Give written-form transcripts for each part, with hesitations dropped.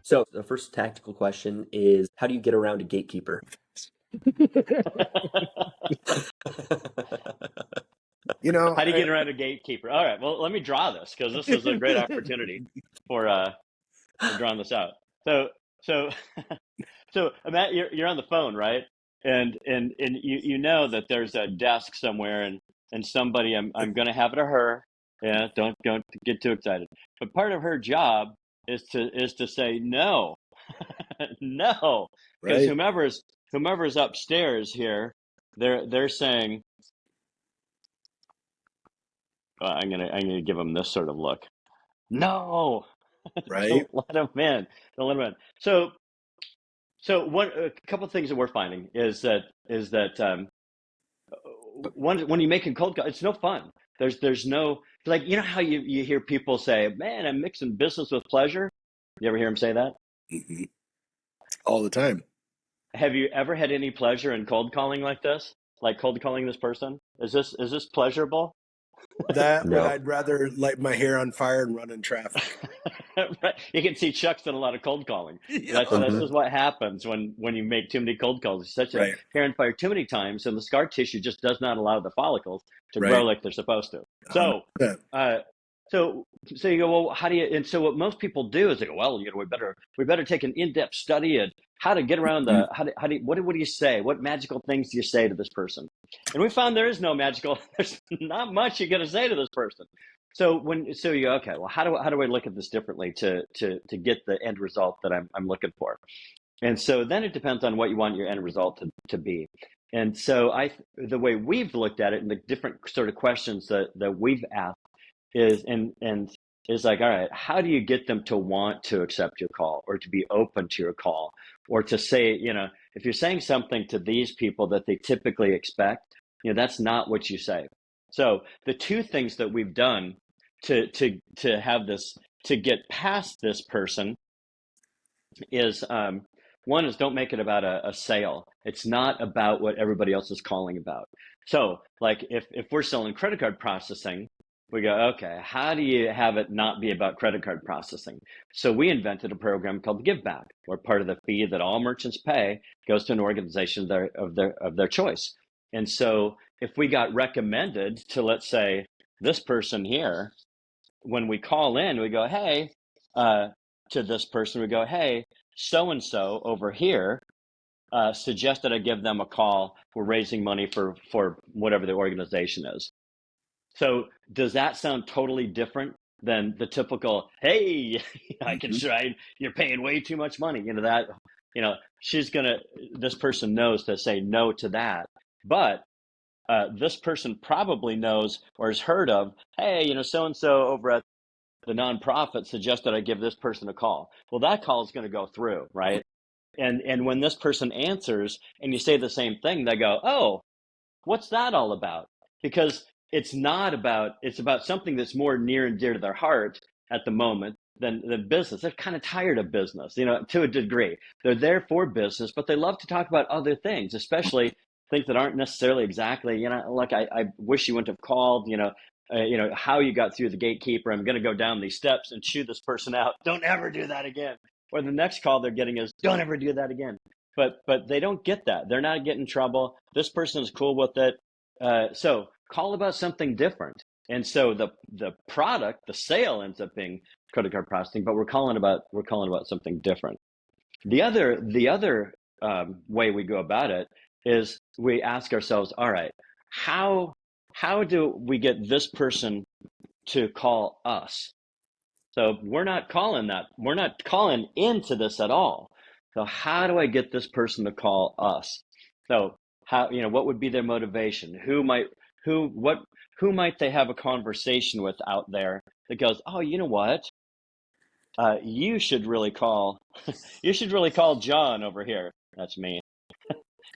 So the first tactical question is, how do you get around a gatekeeper? How do you get around a gatekeeper? All right, well, let me draw this because this is a great opportunity for drawing this out. So so Matt, you're on the phone, right? And you know that there's a desk somewhere and somebody I'm going to have it or her. Yeah, don't get too excited. But part of her job is to say no, no, because right? whomever's upstairs here, they're saying, I'm gonna give them this sort of look. No, Right? don't let them in. Don't let them in. So a couple of things that we're finding is that when you make a cold call, it's no fun. There's no, like, you know how you hear people say, "Man, I'm mixing business with pleasure." You ever hear them say that? hmm All the time. Have you ever had any pleasure in cold calling like this? Like cold calling this person? Is this pleasurable? That when No. I'd rather light my hair on fire and run in traffic. Right. You can see Chuck's done a lot of cold calling. That's Yeah. this Mhm. is what happens when you make too many cold calls. It's such a Right. hair and fire too many times, and the scar tissue just does not allow the follicles to grow Right. like they're supposed to. So, 100%. uh, so so you go, well, how do you? And so what most people do is they go, well, we better take an in-depth study at how to get around Mhm. the how do you, what do you say? What magical things do you say to this person? And we found there is no magical. There's not much you're going to say to this person. So you go, okay, well, how do I look at this differently to get the end result that I'm looking for? And so then it depends on what you want your end result to be. And so the way we've looked at it and the different sort of questions that we've asked and is like, all right, how do you get them to want to accept your call or to be open to your call or to say, if you're saying something to these people that they typically expect, that's not what you say. So the two things that we've done to have this to get past this person is one is don't make it about a sale. It's not about what everybody else is calling about. So like if we're selling credit card processing, we go, okay, how do you have it not be about credit card processing? So we invented a program called Give Back, where part of the fee that all merchants pay goes to an organization of their choice. And so if we got recommended to, let's say, this person here, when we call in, we go, hey, to this person, we go, hey, so and so over here suggested I give them a call. We're raising money for whatever the organization is. So does that sound totally different than the typical, hey, I can Mhm. try, you're paying way too much money, this person knows to say no to that. But this person probably knows or has heard of, hey, so and so over at the nonprofit suggested I give this person a call. Well, that call is going to go through, right? And when this person answers and you say the same thing, they go, "Oh, what's that all about?" Because it's about something that's more near and dear to their heart at the moment than business. They're kind of tired of business, to a degree. They're there for business, but they love to talk about other things, especially things that aren't necessarily exactly, like I wish you wouldn't have called, how you got through the gatekeeper. I'm going to go down these steps and chew this person out. Don't ever do that again. Or the next call they're getting is, don't ever do that again. But they don't get that. They're not getting in trouble. This person is cool with it. So call about something different. And so the product, the sale ends up being credit card processing, but we're calling about something different. The other way we go about it is we ask ourselves, all right, how do we get this person to call us? So we're not calling into this at all. So how do I get this person to call us? So what would be their motivation? Who might they have a conversation with out there that goes, oh, you know what? You should really call John over here. That's me.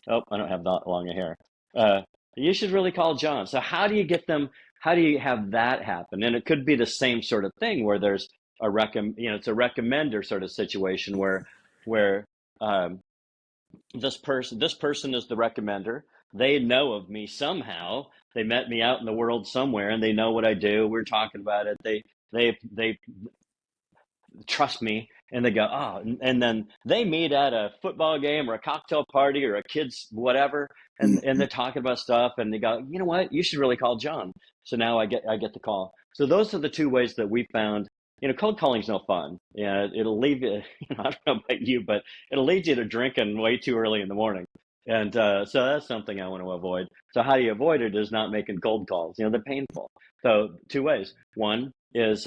Oh, I don't have that long a hair. Uh, you should really call John. So how do you get them? How do you have that happen? And it could be the same sort of thing where there's it's a recommender sort of situation where um, this person is the recommender. They know of me somehow. They met me out in the world somewhere, and they know what I do. We're talking about it. They trust me, And they go, oh, and then they meet at a football game or a cocktail party or a kid's whatever, and they're talking about stuff, and they go, you know what, you should really call John. So now I get the call. So those are the two ways that we found. Cold calling's no fun. Yeah, it'll leave you. I don't know about you, but it'll lead you to drinking way too early in the morning. And so that's something I want to avoid. So how do you avoid it is not making cold calls. They're painful. So two ways. One is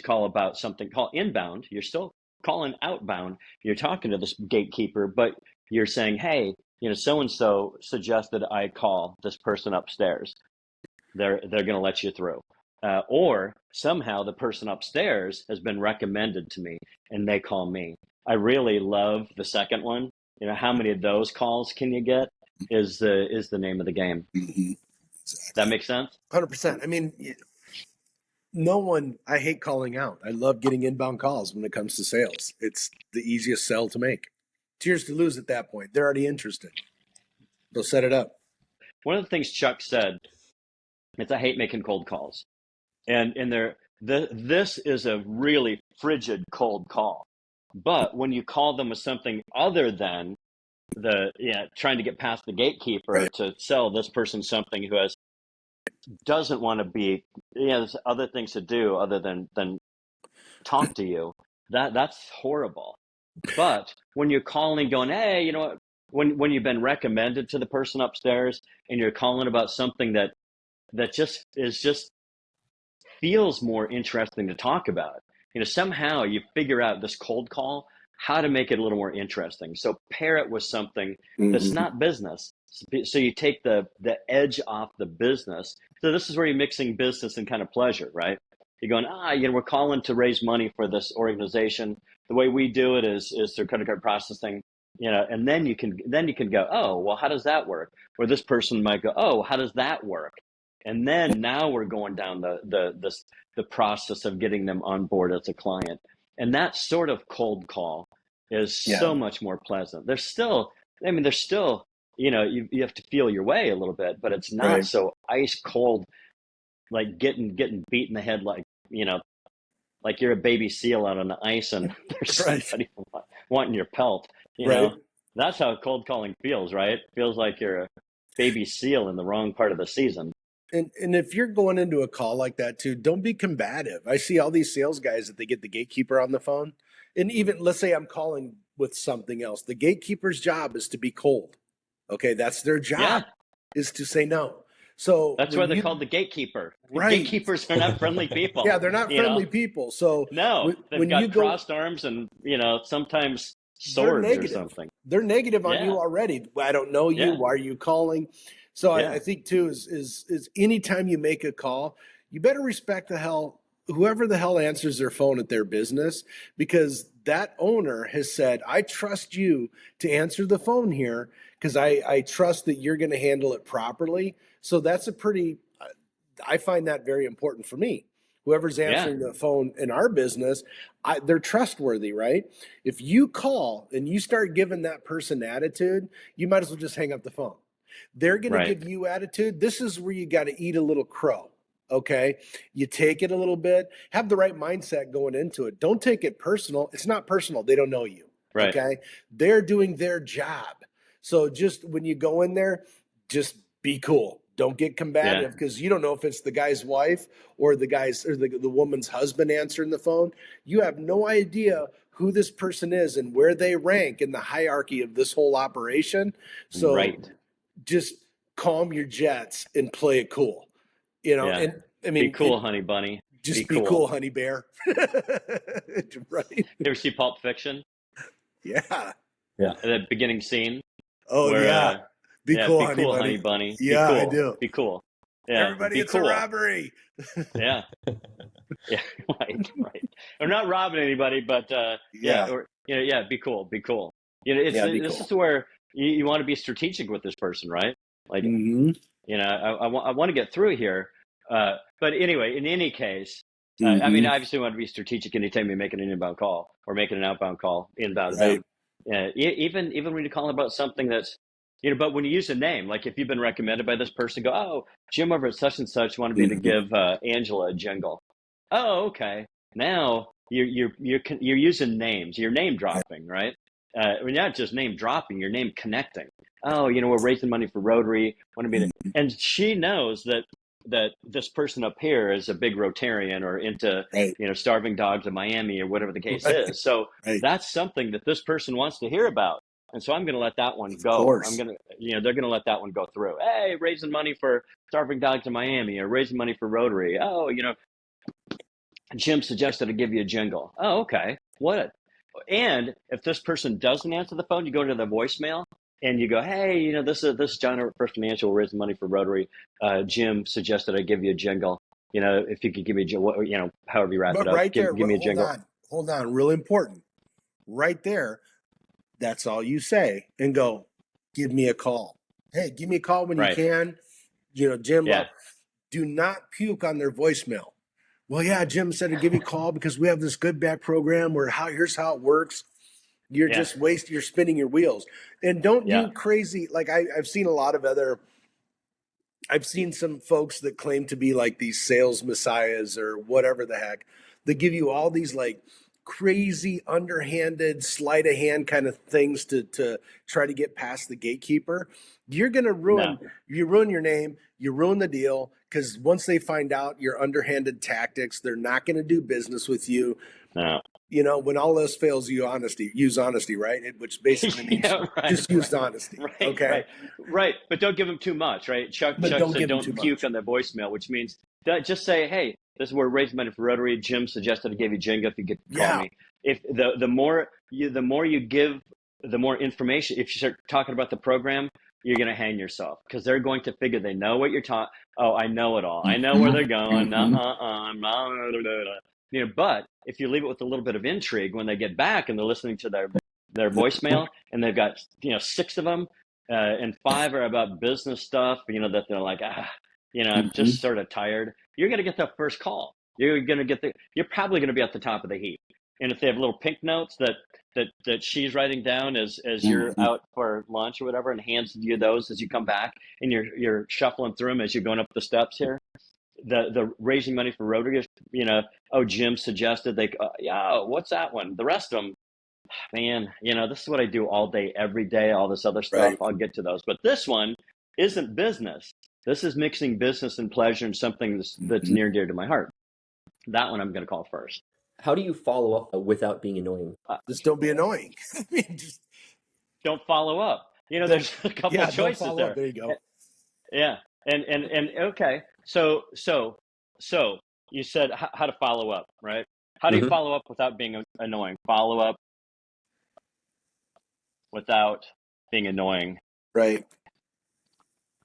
call about something, call inbound. You're still calling outbound. You're talking to this gatekeeper, but you're saying, hey, so-and-so suggested I call this person upstairs. They're going to let you through. Or somehow the person upstairs has been recommended to me and they call me. I really love the second one. How many of those calls can you get is the name of the game. Mm-hmm. Exactly. That makes sense? 100%. I mean, I hate calling out. I love getting inbound calls when it comes to sales. It's the easiest sell to make. Tears to lose at that point. They're already interested. They'll set it up. One of the things Chuck said is, I hate making cold calls. And this is a really frigid cold call. But when you call them with something other than trying to get past the gatekeeper, right, to sell this person something who doesn't want to be, there's other things to do other than talk to you, that's horrible. But when you're calling going, hey, you know what, when you've been recommended to the person upstairs and you're calling about something that just feels more interesting to talk about, somehow you figure out this cold call, how to make it a little more interesting. So pair it with something that's not business. So you take the edge off the business. So this is where you're mixing business and kind of pleasure, right? You're going, we're calling to raise money for this organization. The way we do it is through credit card processing, and then you can go, oh, well, how does that work? Or this person might go, oh, how does that work? And then now we're going down the process of getting them on board as a client. And that sort of cold call is so much more pleasant. There's still, you have to feel your way a little bit, but it's not so ice cold, like getting beat in the head, like you're a baby seal out on the ice and there's somebody wanting your pelt. You know, that's how cold calling feels, right? It feels like you're a baby seal in the wrong part of the season. And if you're going into a call like that too, don't be combative. I see all these sales guys that they get the gatekeeper on the phone. And even let's say I'm calling with something else. The gatekeeper's job is to be cold. Okay, that's their job, is to say no. So that's why they're called the gatekeeper. Right. Gatekeepers are not friendly people. Yeah, they're not friendly people. So they've got crossed arms and sometimes swords or something. They're negative on you already. I don't know you. Yeah. Why are you calling? So I think too is anytime you make a call, you better respect whoever the hell answers their phone at their business, because that owner has said, I trust you to answer the phone here because I trust that you're going to handle it properly. So that's I find that very important for me. Whoever's answering the phone in our business, they're trustworthy, right? If you call and you start giving that person attitude, you might as well just hang up the phone. They're going to give you attitude. This is where you got to eat a little crow. Okay. You take it a little bit, have the right mindset going into it. Don't take it personal. It's not personal. They don't know you. Right. Okay. They're doing their job. So just when you go in there, just be cool. Don't get combative because you don't know if it's the guy's wife or the woman's husband answering the phone. You have no idea who this person is and where they rank in the hierarchy of this whole operation. So just calm your jets and play it cool. And I mean, be cool, honey bunny. Just be cool, honey bear. Right. You ever see Pulp Fiction? Yeah. The beginning scene. Oh, where, be cool, honey bunny. Yeah, cool. I do. Be cool. Yeah. Everybody, it's a robbery. Yeah. Right. We're not robbing anybody, but be cool. Be cool. This is where you want to be strategic with this person, right? Like, I want to get through here. But anyway, in any case, I mean, obviously, we want to be strategic anytime you're making an inbound call or making an outbound call, inbound. Even when you're calling about something that's, but when you use a name, like if you've been recommended by this person, go, oh, Jim over at such and such wanted me to give Angela a jingle. Oh, okay. Now you're using names. You're name dropping, right? We're not just name dropping. You're name connecting. Oh, we're raising money for Rotary. Want to be, and she knows that this person up here is a big Rotarian or into starving dogs in Miami or whatever the case is. So that's something that this person wants to hear about. And so I'm going to let that one go. I'm going to, they're going to let that one go through. Hey, raising money for starving dogs in Miami or raising money for Rotary. Oh, Jim suggested I give you a jingle. Oh, okay. What? And if this person doesn't answer the phone, you go to the voicemail and you go, hey, this is John at First Financial, we're raising money for Rotary. Jim suggested I give you a jingle. If you could give me a jingle, however you wrap it up, give me a jingle. Hold on. Really important. Right there. That's all you say and go, give me a call. Hey, give me a call when you can. Jim, do not puke on their voicemail. Well, yeah, Jim said to give you a call because we have this good back program where here's how it works. You're just you're spinning your wheels. And don't do crazy. Like I've seen a lot of I've seen some folks that claim to be like these sales messiahs or whatever the heck. They give you all these like crazy underhanded sleight of hand kind of things to try to get past the gatekeeper. You're going to ruin your name. You ruin the deal because once they find out your underhanded tactics, they're not going to do business with you. No. When all else fails, use honesty, right? Which basically means use honesty. Right, okay. Right. But don't give them too much, right? Chuck said don't puke on their voicemail, which means just say, hey, this is where we're raising money for Rotary. Jim suggested I gave you Jenga if you could call me. If the more you give, the more information. If you start talking about the program, you're going to hang yourself because they're going to figure they know what you're talking. Oh, I know it all. I know where they're going. But if you leave it with a little bit of intrigue, when they get back and they're listening to their voicemail and they've got 6 of them and 5 are about business stuff, that they're like, I'm just sort of tired. You're going to get that first call. You're probably going to be at the top of the heap. And if they have little pink notes that she's writing down as you're out for lunch or whatever, and hands you those as you come back, and you're shuffling through them as you're going up the steps here. The raising money for Rotary, Jim suggested what's that one? The rest of them, man, this is what I do all day, every day, all this other stuff. Right. I'll get to those. But this one isn't business. This is mixing business and pleasure and something that's near and dear to my heart. That one I'm going to call first. How do you follow up without being annoying? Just don't be annoying. Just don't follow up. There's a couple of choices there. There you go. Yeah. And okay. So you said how to follow up, right? How do you follow up without being annoying? Follow up without being annoying. Right.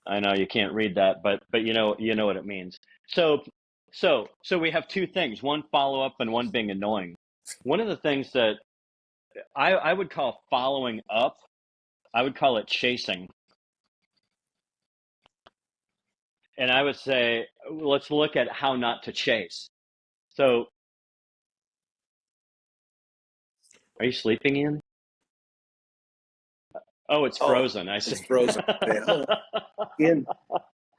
I know you can't read that, but you know what it means. So we have 2 things, one follow up and one being annoying. One of the things that I would call following up, I would call it chasing. And I would say, let's look at how not to chase. So, are you sleeping, Ian? Oh, it's frozen. I see. It's frozen. Ian,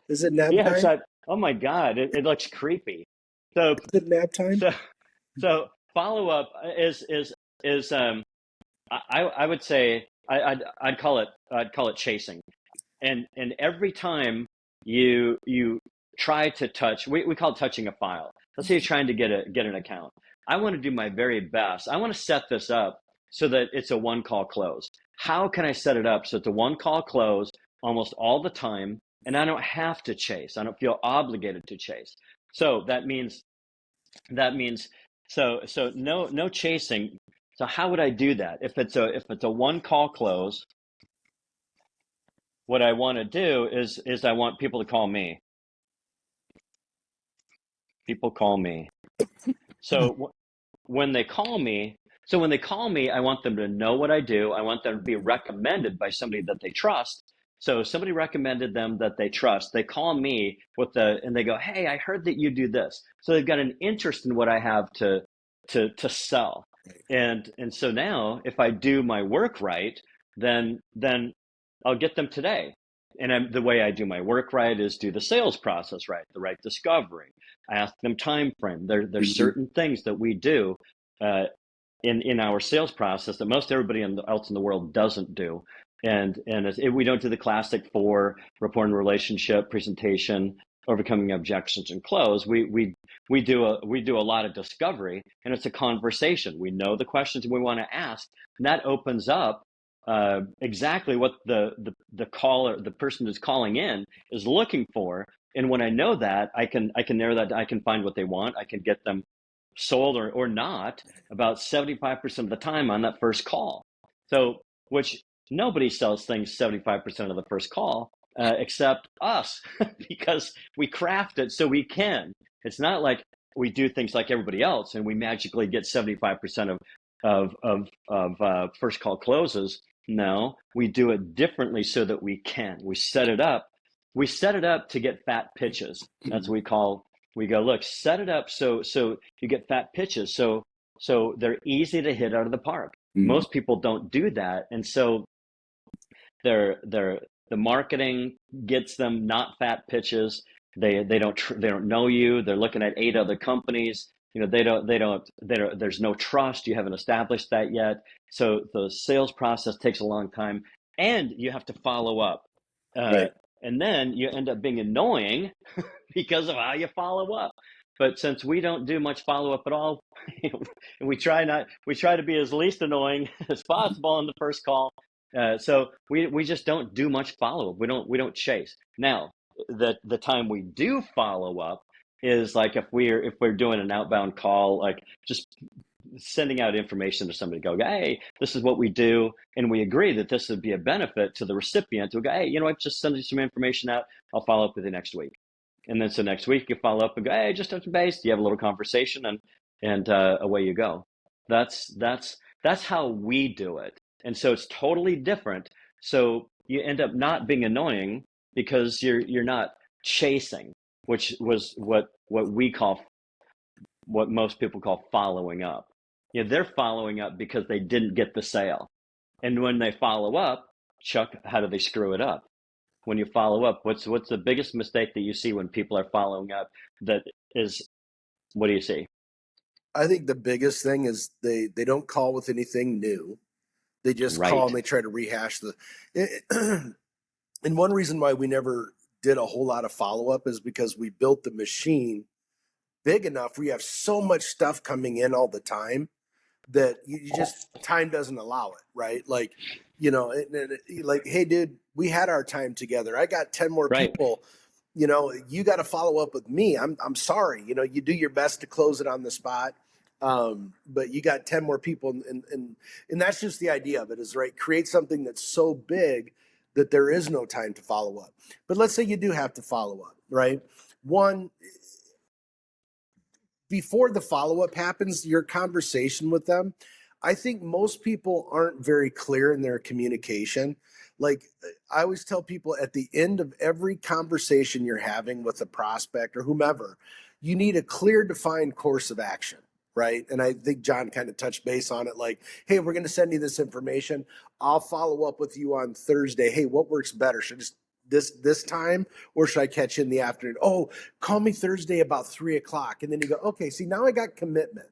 is it nap time? So oh my God, it looks creepy. So, is it nap time? So follow up is I would say I'd call it chasing, and every time you try to touch, we call it touching a file. Let's say you're trying to get an account. I want to do my very best. I want to set this up so that it's a one call close. How can I set it up so it's a one call close almost all the time, and I don't have to chase. I don't feel obligated to chase. So that means so no chasing. So how would I do that? If it's a one call close, what I want to do is I want people to call me. People call me. So when they call me, I want them to know what I do. I want them to be recommended by somebody that they trust. So somebody recommended them that they trust. They call me and they go, "Hey, I heard that you do this." So they've got an interest in what I have to sell. And so now if I do my work right, then I'll get them today. And the way I do my work right is do the sales process right, the right discovery. I ask them time frame. There's certain things that we do uh, in our sales process that most everybody else in the world doesn't do. And we don't do the classic 4 rapport and relationship, presentation, overcoming objections, and close. We do a lot of discovery, and it's a conversation. We know the questions we want to ask, and that opens up exactly what the caller, the person who's calling in, is looking for. And when I know that, I can narrow that. I can find what they want. I can get them sold or not about 75% of the time on that first call. So, which nobody sells things 75% of the first call except us because we craft it so we can. It's not like we do things like everybody else and we magically get 75% of first call closes. No, we do it differently so that we can. We set it up. We set it up to get fat pitches. That's what we call. We go, look, set it up so you get fat pitches, so they're easy to hit out of the park. Most people don't do that, and so the marketing gets them not fat pitches. They don't know you. They're looking at 8 other companies. You know, there's no trust. You haven't established that yet. So the sales process takes a long time, and you have to follow up. Right. And then you end up being annoying because of how you follow up. But since we don't do much follow up at all, we try to be as least annoying as possible on the first call. So we just don't do much follow up. We don't chase. Now, the time we do follow up is like if we're doing an outbound call, like just sending out information to somebody, go, hey, this is what we do, and we agree that this would be a benefit to the recipient. We'll go, hey, you know what, just send you some information out. I'll follow up with you next week. And then so next week you follow up and go, hey, just touch base. You have a little conversation, and away you go. That's how we do it. And so it's totally different. So you end up not being annoying because you're not chasing, which was what most people call following up. You know, they're following up because they didn't get the sale. And when they follow up, Chuck, how do they screw it up? When you follow up, what's the biggest mistake that you see when people are following up? That is, what do you see? I think the biggest thing is they don't call with anything new. They just call and they try to rehash and one reason why we never did a whole lot of follow-up is because we built the machine big enough where you have so much stuff coming in all the time that you just, time doesn't allow it, right? Like, you know, like, hey, dude, we had our time together. I got 10 more people. You know, you got to follow up with me. I'm sorry. You know, you do your best to close it on the spot, but you got 10 more people, and that's just the idea of it. Is right. Create something that's so big that there is no time to follow up. But let's say you do have to follow up, right? One, before the follow-up happens, your conversation with them, I think most people aren't very clear in their communication. Like I always tell people at the end of every conversation you're having with a prospect or whomever, you need a clear, defined course of action, right? And I think John kind of touched base on it, like, hey, we're going to send you this information. I'll follow up with you on Thursday. Hey, what works better? Should I just this time, or should I catch you in the afternoon? Oh, call me Thursday about 3:00. And then you go, okay, see, now I got commitment,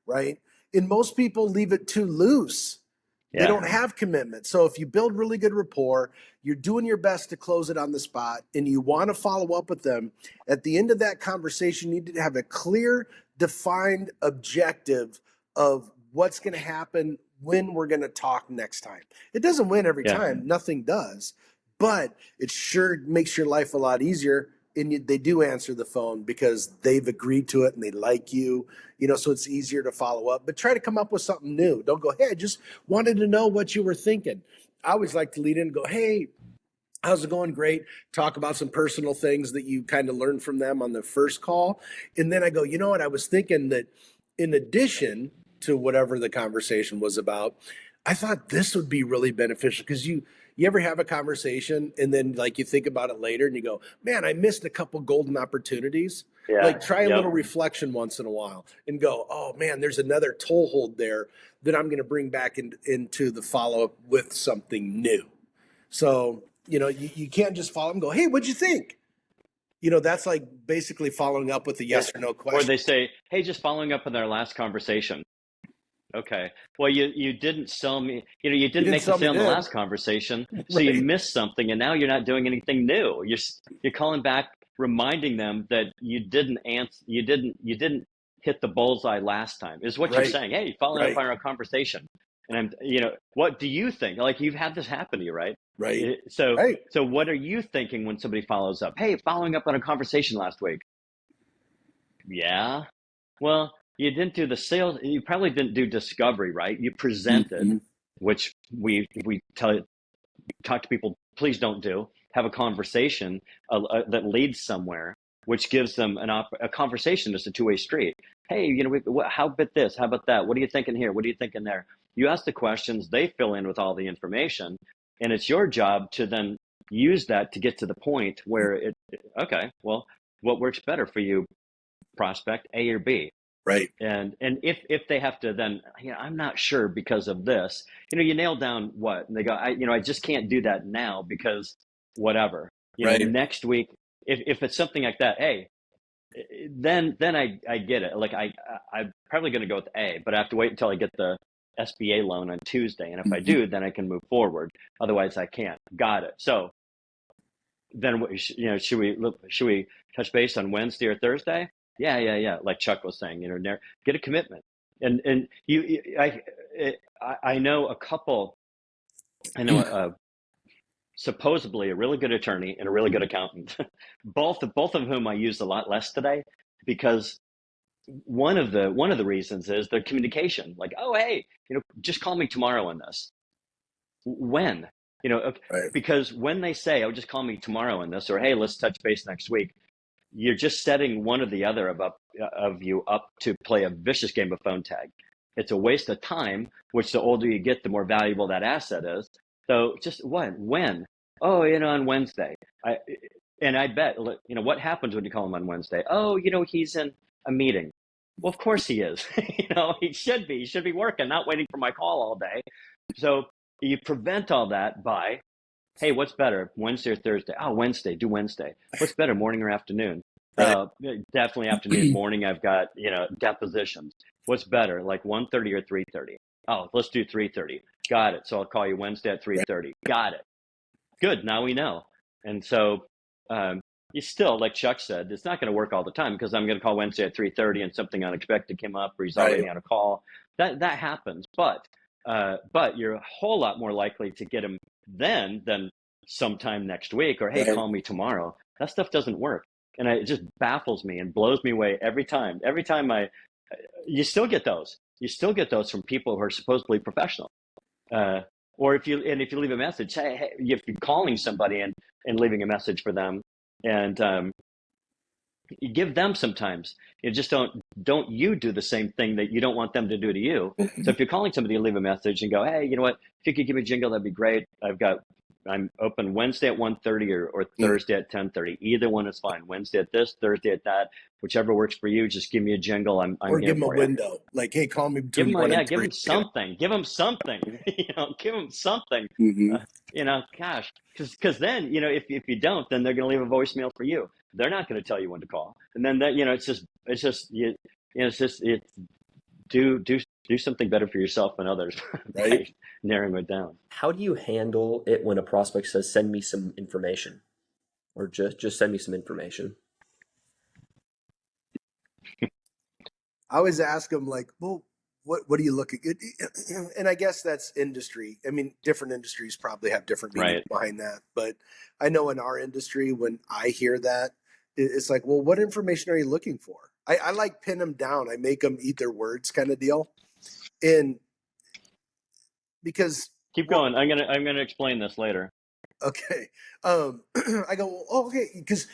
right? And most people leave it too loose. They don't have commitment. So if you build really good rapport, you're doing your best to close it on the spot, and you want to follow up with them, at the end of that conversation, you need to have a clear, defined objective of what's going to happen when we're going to talk next time. It doesn't win every time. Nothing does. But it sure makes your life a lot easier, and they do answer the phone because they've agreed to it and they like you, you know, so it's easier to follow up. But try to come up with something new. Don't go, hey, I just wanted to know what you were thinking. I always like to lead in and go, hey, how's it going? Great. Talk about some personal things that you kind of learned from them on the first call. And then I go, you know what? I was thinking that in addition to whatever the conversation was about, I thought this would be really beneficial because you ever have a conversation and then like you think about it later and you go, man, I missed a couple golden opportunities. Like try a little reflection once in a while and go, oh man, there's another toehold there that I'm going to bring back into the follow-up with something new. So, you know, you can't just follow them and go, hey, what'd you think? You know, that's like basically following up with a yes or no question. Or they say, hey, just following up on their last conversation. Okay. Well, you didn't sell me, you You didn't didn't make the sell me sale in the then. last conversation, so you Right. missed something, and now you're not doing anything new. You're calling back, reminding them that you didn't answer, you didn't hit the bullseye last time. Is what you're Right. saying. Hey, following up Right. on our conversation, and what do you think? Like you've had this happen to you, right? Right. So Right. so what are you thinking when somebody follows up? Hey, following up on a conversation last week. Yeah. Well, you didn't do the sales. You probably didn't do discovery, right? You presented, Mm-hmm. which we talk to people. Please don't do. Have a conversation that leads somewhere, which gives them a conversation. Is a two-way street. Hey, how about this? How about that? What are you thinking here? What are you thinking there? You ask the questions. They fill in with all the information, and it's your job to then use that to get to the point where okay, well, what works better for you, prospect, A or B? Right. And if they have to then, I'm not sure because of this, you nail down what, and they go, I just can't do that now because whatever, Right. next week, if it's something like that, hey, then I get it. Like I'm probably going to go with A, but I have to wait until I get the SBA loan on Tuesday. And if I Mm-hmm. do, then I can move forward. Otherwise I can't. Got it. So then, should we touch base on Wednesday or Thursday? Yeah. Like Chuck was saying, get a commitment. And I know a couple. I know supposedly a really good attorney and a really good accountant, both of whom I use a lot less today, because one of the reasons is their communication. Like, oh hey, just call me tomorrow on this. When? Right. Because when they say, oh, just call me tomorrow on this, or hey, let's touch base next week, you're just setting one or the other of you up to play a vicious game of phone tag. It's a waste of time, which the older you get, the more valuable that asset is. So just when? Oh, on Wednesday. I bet, what happens when you call him on Wednesday? Oh, he's in a meeting. Well, of course he is. He should be. He should be working, not waiting for my call all day. So you prevent all that by, hey, what's better, Wednesday or Thursday? Oh, Wednesday, do Wednesday. What's better, morning or afternoon? Right. Definitely afternoon. Morning, I've got, depositions. What's better, like 1:30 or 3:30? Oh, let's do 3:30. Got it. So I'll call you Wednesday at Right. 3:30. Got it. Good. Now we know. And so you still, like Chuck said, it's not going to work all the time because I'm going to call Wednesday at 3:30 and something unexpected came up, or he's Right. already on a call. That happens. But you're a whole lot more likely to get him then than sometime next week, or hey, Right. call me tomorrow. That stuff doesn't work, and it just baffles me and blows me away every time. Every time you still get those. You still get those from people who are supposedly professional. Or if you leave a message, hey, if you're calling somebody and leaving a message for them, and you give them sometimes. You just don't you do the same thing that you don't want them to do to you. So if you're calling somebody and leave a message and go, hey, you know what? If you could give me a jingle, that'd be great. I'm open Wednesday at 1:30 or Thursday at 10:30. Either one is fine. Wednesday at this, Thursday at that, whichever works for you. Just give me a jingle. I'm Or here give them a for you. window. Like, hey, call me Give between them one and give three. them something. Give them something. Give them something. Mm-hmm. Gosh, because then if you don't, then they're going to leave a voicemail for you. They're not going to tell you when to call, and then that it's do something better for yourself and others Right. by narrowing it down. How do you handle it when a prospect says, "Send me some information," or just send me some information? I always ask them like, well, what are you looking at? And I guess that's industry. I mean, different industries probably have different meanings Right. behind that. But I know in our industry, when I hear that, it's like, well, what information are you looking for? I like pin them down. I make them eat their words kind of deal. And because, Keep well, going. I'm gonna explain this later. okay. I go, well, okay, because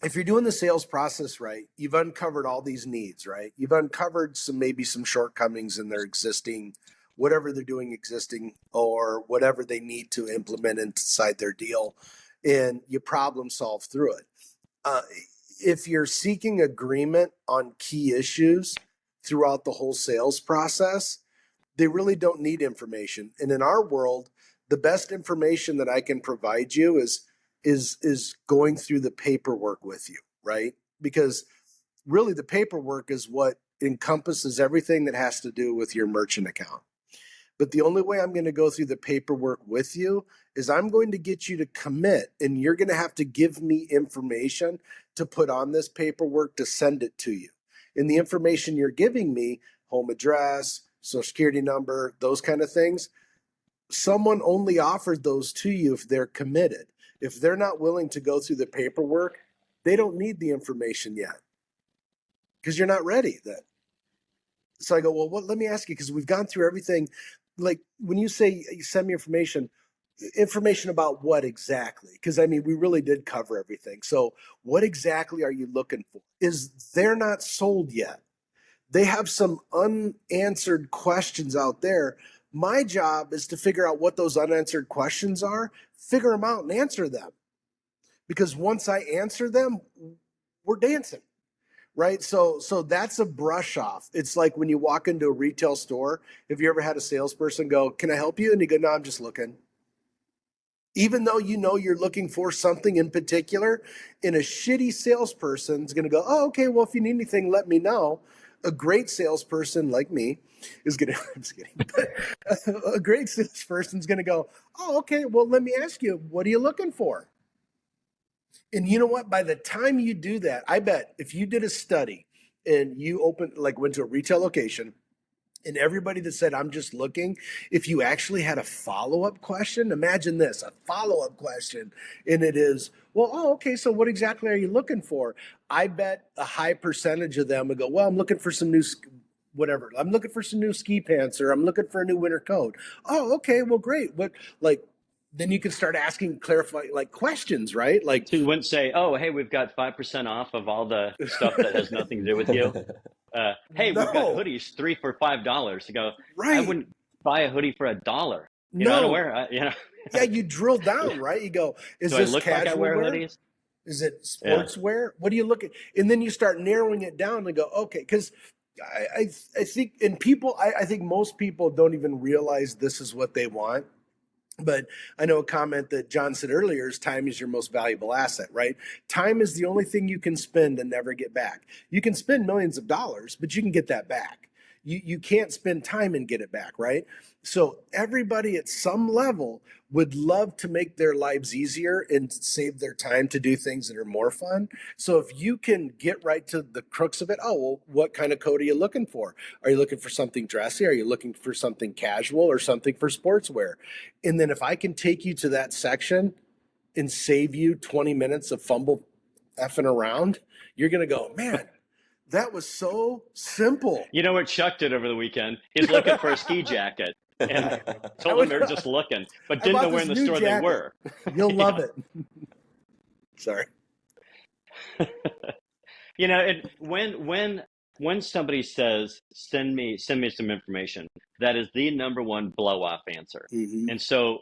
if you're doing the sales process right, you've uncovered all these needs, right? You've uncovered maybe some shortcomings in their existing, whatever they're doing existing, or whatever they need to implement inside their deal, and you problem solve through it. Uh, if you're seeking agreement on key issues throughout the whole sales process, they really don't need information. And in our world, the best information that I can provide you is going through the paperwork with you, right? Because really the paperwork is what encompasses everything that has to do with your merchant account. But the only way I'm going to go through the paperwork with you is I'm going to get you to commit, and you're going to have to give me information to put on this paperwork to send it to you. And the information you're giving me, home address, social security number, those kind of things, someone only offered those to you if they're committed. If they're not willing to go through the paperwork, they don't need the information yet because you're not ready then. So I go, well, let me ask you, because we've gone through everything. Like when you say you send me information about what exactly? Because I mean, we really did cover everything. So what exactly are you looking for? Is they're not sold yet. They have some unanswered questions out there. My job is to figure out what those unanswered questions are, figure them out and answer them. Because once I answer them, we're dancing. Right. So that's a brush off. It's like when you walk into a retail store. Have you ever had a salesperson go, "Can I help you?" And you go, "No, I'm just looking." Even though you know you're looking for something in particular, and a shitty salesperson is going to go, "Oh, okay, well, if you need anything, let me know." A great salesperson like me is going to, I'm just kidding. A great salesperson is going to go, "Oh, okay, well, let me ask you, what are you looking for?" And you know what? By the time you do that, I bet if you did a study and you went to a retail location, and everybody that said, "I'm just looking," if you actually had a follow-up question, imagine this, a follow-up question, and it is, "Well, oh, okay, so what exactly are you looking for?" I bet a high percentage of them would go, "Well, I'm looking for some new whatever. I'm looking for some new ski pants, or I'm looking for a new winter coat." "Oh, okay, well, great. What, like," then you can start asking clarifying questions, right? Like, so you wouldn't say, "Oh, hey, we've got 5% off of all the stuff that has nothing to do with you." Hey, we've got hoodies 3 for $5. To go, right. I wouldn't buy a hoodie for $1. You no. know, I don't wear, Yeah, you drill down, right? You go, is do this I look casual like I wear wear? hoodies? Is it sportswear? What do you look at? And then you start narrowing it down and go, okay, because I think, and people, I think most people don't even realize this is what they want. But I know a comment that John said earlier is time is your most valuable asset, right? Time is the only thing you can spend and never get back. You can spend millions of dollars, but you can get that back. You can't spend time and get it back, right? So everybody at some level would love to make their lives easier and save their time to do things that are more fun. So if you can get right to the crux of it, oh, well, what kind of coat are you looking for? Are you looking for something dressy? Are you looking for something casual or something for sportswear? And then if I can take you to that section and save you 20 minutes of fumble effing around, you're going to go, "Man, that was so simple." You know what Chuck did over the weekend? He's looking for a ski jacket and told them they're just looking, but didn't know where in the store they were. You'll love it. Sorry. You know, and when somebody says, send me some information, that is the number one blow off answer. Mm-hmm. And so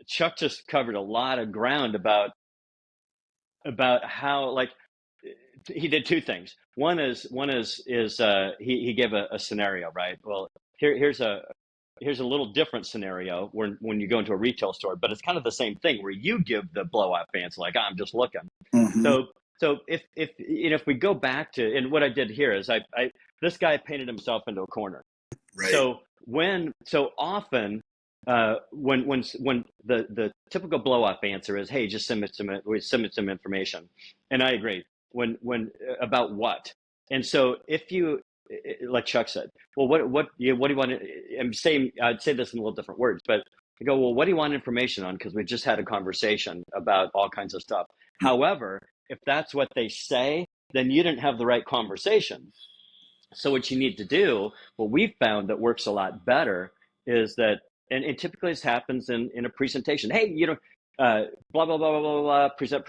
Chuck just covered a lot of ground about how, like, he did two things. One is he gave a scenario, right? Well, here's a little different scenario when you go into a retail store, but it's kind of the same thing where you give the blow off answer, like, "I'm just looking." Mm-hmm. So if we go back to, and what I did here is I this guy painted himself into a corner. Right. So often when the typical blow off answer is, "Hey, just send me some information," and I agree. When about what? And so if you, like Chuck said, well, what do you want to, I'd say this in a little different words, but I go, well, what do you want information on? Because we just had a conversation about all kinds of stuff. However, if that's what they say, then you didn't have the right conversation. So what you need to do, what we've found that works a lot better is that, and it typically this happens in a presentation. "Hey, blah, blah, blah, blah, blah, blah, present.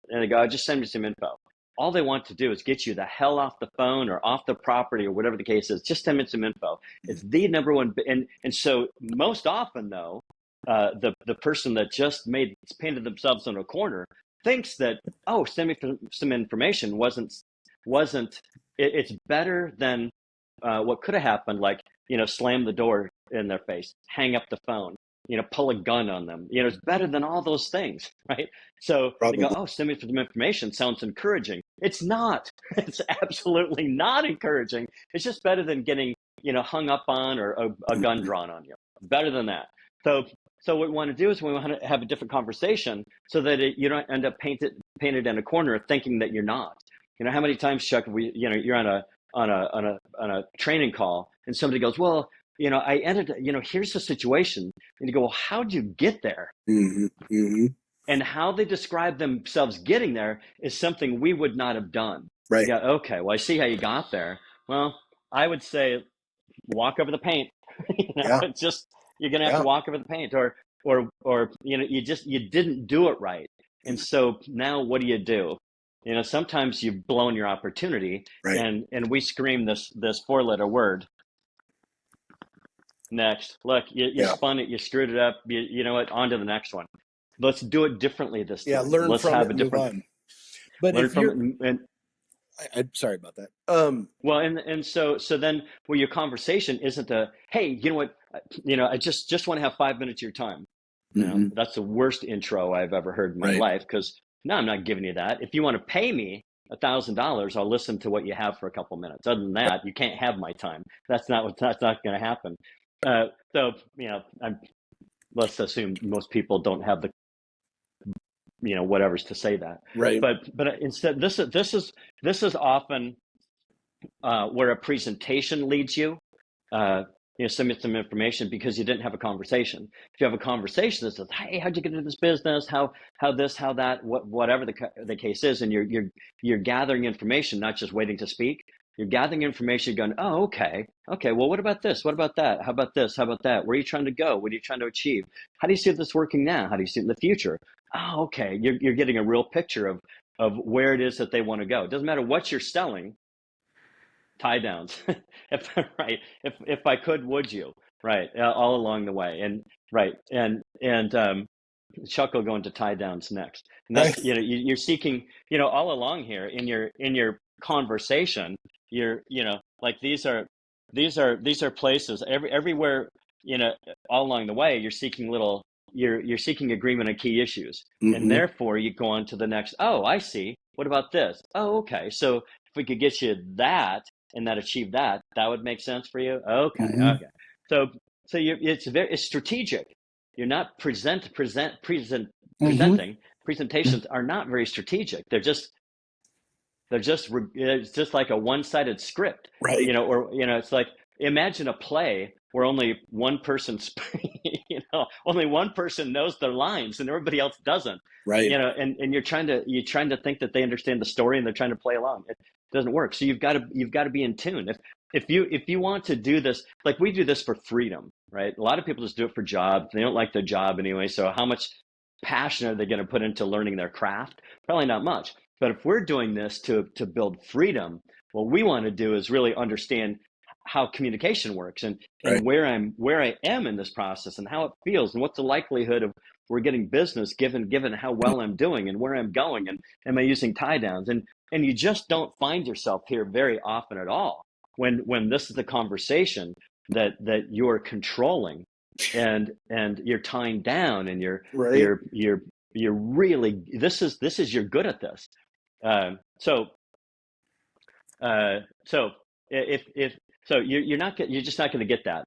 And they go, "Just send me some info." All they want to do is get you the hell off the phone or off the property or whatever the case is. Just send me some info. It's the number one. And so most often, though, the person that just painted themselves in a corner thinks that, "Oh, send me some information," wasn't. It's better than what could have happened, like, slam the door in their face, hang up the phone. pull a gun on them. It's better than all those things, right? So they go, Probably. oh, send me some information. Sounds encouraging. It's not. It's absolutely not encouraging. It's just better than getting, hung up on or a gun drawn on you. Better than that. So what we want to do is we want to have a different conversation so that you don't end up painted in a corner thinking that you're not. How many times, Chuck, you're on a training call and somebody goes, well, I ended, here's the situation. And you go, well, how'd you get there? Mm-hmm. Mm-hmm. And how they describe themselves getting there is something we would not have done. Right. Yeah. Okay. Well, I see how you got there. Well, I would say walk over the paint. It's just, you're going to have to walk over the paint or, you didn't do it right. And so now what do? Sometimes you've blown your opportunity, right. and we scream this 4-letter word. Next. Look, you spun it, you screwed it up. You know what? On to the next one. Let's do it differently this time. Yeah, learn Let's from have it, a different. move on. But learn if from you're, it and I'm sorry about that. well, and so then, well, your conversation isn't a, hey, you know what? I just want to have 5 minutes of your time. Mm-hmm. That's the worst intro I've ever heard in my life, because no, I'm not giving you that. If you want to pay me $1,000, I'll listen to what you have for a couple minutes. Other than that, you can't have my time. That's not going to happen. So let's assume most people don't have the whatever's to say that. Right. But instead, this is often where a presentation leads you. Submit some information because you didn't have a conversation. If you have a conversation that says, "Hey, how'd you get into this business? How this, how that, whatever the case is," and you're gathering information, not just waiting to speak. You're gathering information, going, "Oh, okay. Well, what about this? What about that? How about this? How about that? Where are you trying to go? What are you trying to achieve? How do you see this working now? How do you see it in the future? Oh, okay. You're getting a real picture of where it is that they want to go. It doesn't matter what you're selling. Tie downs, if I could, would you? Right, all along the way, and Chuck will go into tie downs next. And that's you're seeking, all along here in your conversation, you're like these are places everywhere, all along the way. You're seeking you're seeking agreement on key issues, and therefore you go on to the next. Oh, I see. What about this? Oh, okay. So if we could get you that. And that achieve that would make sense for you. Okay. So it's strategitic. You're not presenting. Presentations are not very strategic. It's just like a one-sided script, right? It's like, imagine a play where only one person, only one person knows their lines and everybody else doesn't, right? And you're trying to think that they understand the story and they're trying to play along. It doesn't work. So you've got to be in tune. If you want to do this, like we do this for freedom, right? A lot of people just do it for jobs. They don't like their job anyway. So how much passion are they going to put into learning their craft? Probably not much. But if we're doing this to build freedom, what we want to do is really understand how communication works and where I am in this process and how it feels and what's the likelihood of we're getting business given how well I'm doing and where I'm going and am I using tie downs, and you just don't find yourself here very often at all when this is the conversation that you're controlling and you're tying down and you're really this is you're good at this. So you're just not going to get that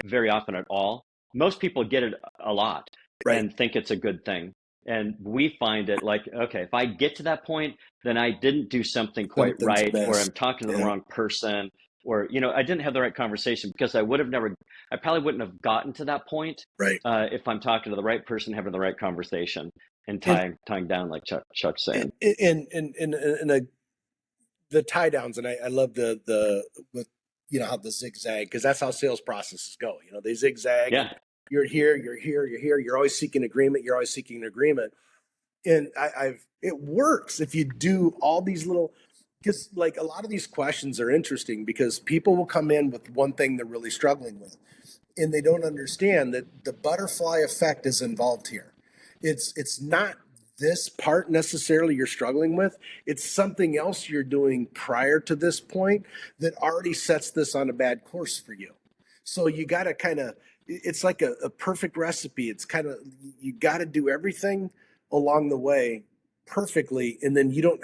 very often at all. Most people get it a lot and think it's a good thing. And we find it like, okay, if I get to that point, then I didn't do something quite right, or I'm talking to the wrong person, or, I didn't have the right conversation because I probably wouldn't have gotten to that point if I'm talking to the right person, having the right conversation and tying down like Chuck's saying. And the tie downs, and I love the how the zigzag, because that's how sales processes go. They zigzag. Yeah. You're here. You're always seeking agreement. And it works if you do all these little, because like a lot of these questions are interesting because people will come in with one thing they're really struggling with, and they don't understand that the butterfly effect is involved here. It's not this part necessarily you're struggling with. It's something else you're doing prior to this point that already sets this on a bad course for you. So you got to kind of, it's like a perfect recipe. It's kind of, you got to do everything along the way perfectly. And then you don't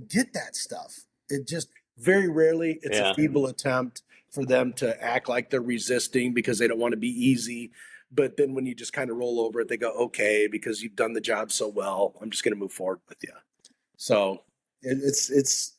get that stuff. It just very rarely, it's a feeble attempt for them to act like they're resisting because they don't want to be easy. But then when you just kind of roll over it, they go, okay, because you've done the job so well, I'm just going to move forward with you. So it's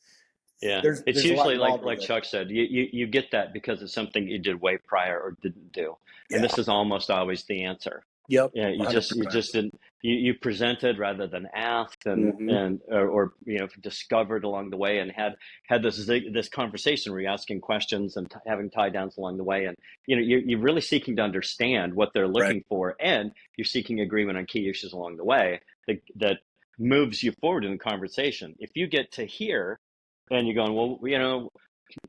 yeah. It's usually like Chuck said, you get that because it's something you did way prior or didn't do, and this is almost always the answer. Yep. Yeah, you just didn't. You presented rather than asked, and or discovered along the way, and had this conversation where you're asking questions and having tie downs along the way, and you're really seeking to understand what they're looking for, and you're seeking agreement on key issues along the way that moves you forward in the conversation. If you get to here and you're going, well,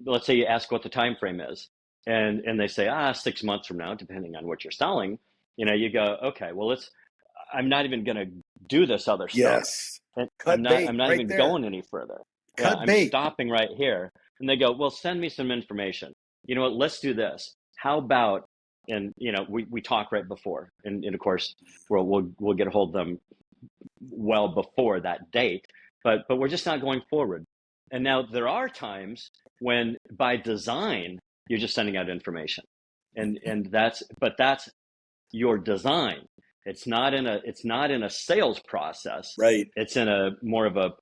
let's say you ask what the time frame is, and they say 6 months from now, depending on what you're selling. You go, okay, well, I'm not even going to do this other stuff. Yes. I'm not even going any further. I'm stopping right here. And they go, well, send me some information. You know what? Let's do this. How about, and we talk right before, and of course we'll get a hold of them well before that date, but we're just not going forward. And now there are times when by design you're just sending out information, and that's your design. It's not in a sales process. Right. It's in a more of a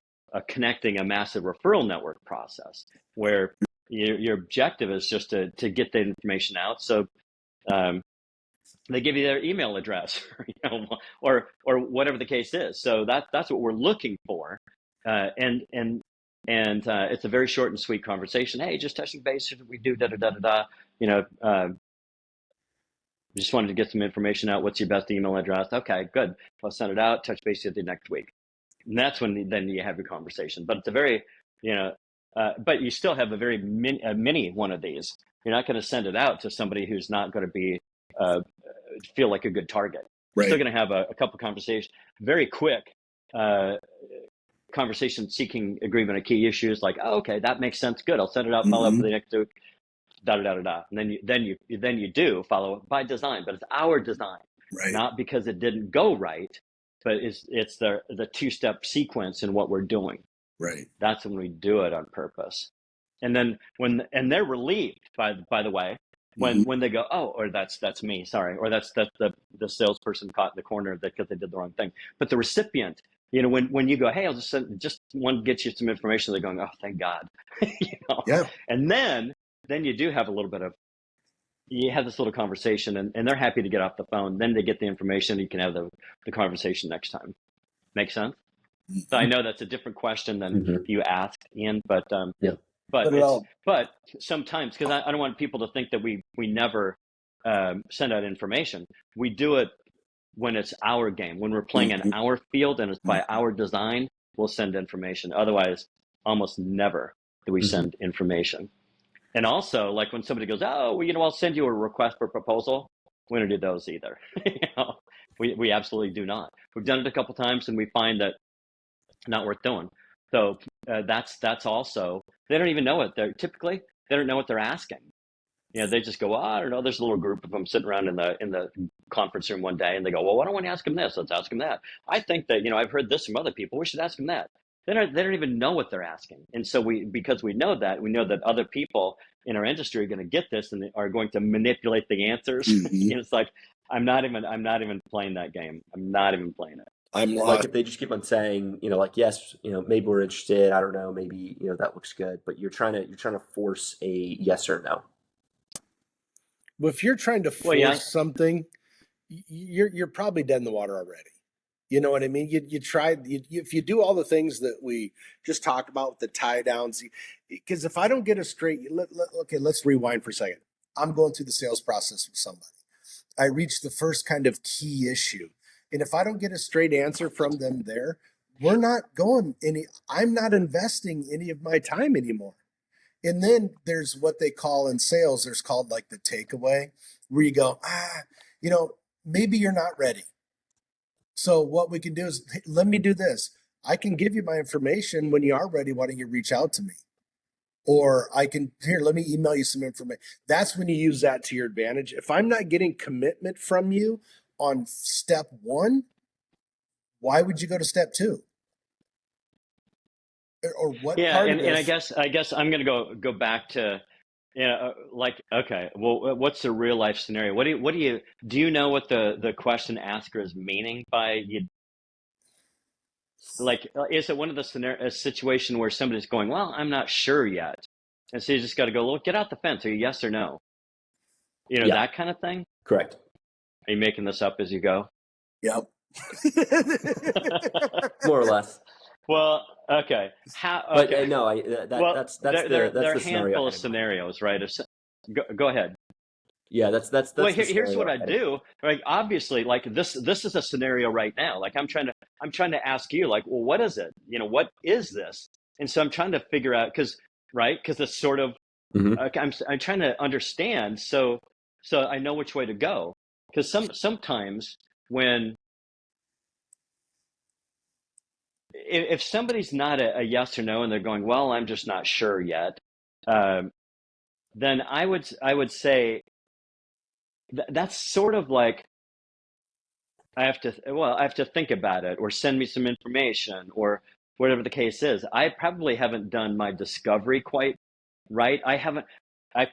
connecting a massive referral network process where your objective is just to get the information out. So they give you their email address, or whatever the case is. So that's what we're looking for, and it's a very short and sweet conversation. Hey, just touching base. We do da da da da da. Just wanted to get some information out. What's your best email address? Okay, good. I'll send it out. Touch base with you next week. And that's when then you have your conversation. But it's a very, but you still have a very mini one of these. You're not going to send it out to somebody who's not going to be feel like a good target. You're still going to have a couple conversations, very quick conversation seeking agreement on key issues. Like, oh, okay, that makes sense. Good. I'll send it out. Follow up for the next week. Da da da da. And then you do follow up by design, but it's our design, not because it didn't go right, but it's the two-step sequence in what we're doing. Right. That's when we do it on purpose. And then and they're relieved by the way when they go, oh, or that's me, sorry, or that's the salesperson caught in the corner because they did the wrong thing. But the recipient, when you go, hey, I'll just want to get you some information, they're going, oh, thank God. Yeah. And then you do have you have this little conversation, and they're happy to get off the phone. Then they get the information. You can have the conversation next time. Make sense? So I know that's a different question than you asked, Ian, but but sometimes, because I don't want people to think that we never send out information. We do it when it's our game, when we're playing in our field and it's by our design. We'll send information. Otherwise, almost never do we send information. And also, like when somebody goes, oh, well, I'll send you a request for proposal. We don't do those either. We absolutely do not. We've done it a couple times, and we find that not worth doing. So that's also, they don't even know what they don't know what they're asking. They just go, I don't know. There's a little group of them sitting around in the conference room one day, and they go, well, why don't we ask them this? Let's ask them that. I think that I've heard this from other people. We should ask them that. They don't even know what they're asking. And so because we know that other people in our industry are going to get this and are going to manipulate the answers. It's like, I'm not even playing that game. I'm not even playing it. I'm like, if they just keep on saying, like, yes, maybe we're interested. I don't know. Maybe, that looks good, but you're trying to force a yes or no. Well, if you're trying to force something, you're probably dead in the water already. You know what I mean? You try, if you do all the things that we just talked about with the tie downs, because if I don't get a straight, okay, let's rewind for a second. I'm going through the sales process with somebody. I reach the first kind of key issue. And if I don't get a straight answer from them there, we're not going I'm not investing any of my time anymore. And then there's what they call in sales, there's called like the takeaway, where you go, maybe you're not ready. So what we can do is, hey, let me do this. I can give you my information. When you are ready, why don't you reach out to me? or I can, here, let me email you some information. That's when you use that to your advantage. If I'm not getting commitment from you on step one, why would you go to step two? Or what part of this? And I guess I'm going to go back to, like, okay, well, what's the real life scenario? Do you know what the question asker is meaning by you? Like, is it one of a situation where somebody's going, well, I'm not sure yet. And so you just got to go, look, get out the fence. Are you yes or no? That kind of thing. Correct. Are you making this up as you go? Yep. More or less. Well, okay. But no, that's the handful of scenarios, right? Go ahead. Yeah, that's well, here's what I do. Like, obviously, like this is a scenario right now. Like, I'm trying to ask you, like, well, what is it? What is this? And so I'm trying to figure out, because it's sort of, I'm trying to understand, so I know which way to go. Because sometimes when, if somebody's not a yes or no and they're going, well, I'm just not sure yet, then I would say that's sort of like, I have to think about it, or send me some information, or whatever the case is. I probably haven't done my discovery quite right. I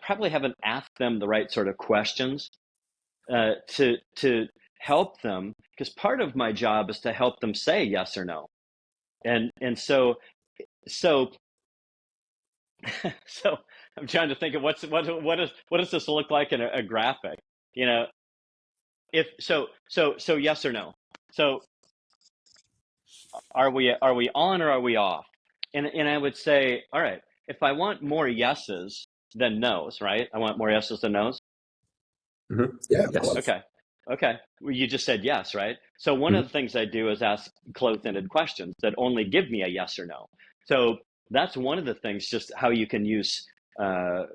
probably haven't asked them the right sort of questions to help them, because part of my job is to help them say yes or no. And so I'm trying to think of what does this look like in a graphic? If so yes or no. So are we on or are we off? And I would say, all right, if I want more yeses than nos, right? I want more yeses than nos. Mm-hmm. Yeah. Yes. Okay. Well, you just said yes, right? So one of the things I do is ask closed-ended questions that only give me a yes or no. So that's one of the things, just how you can use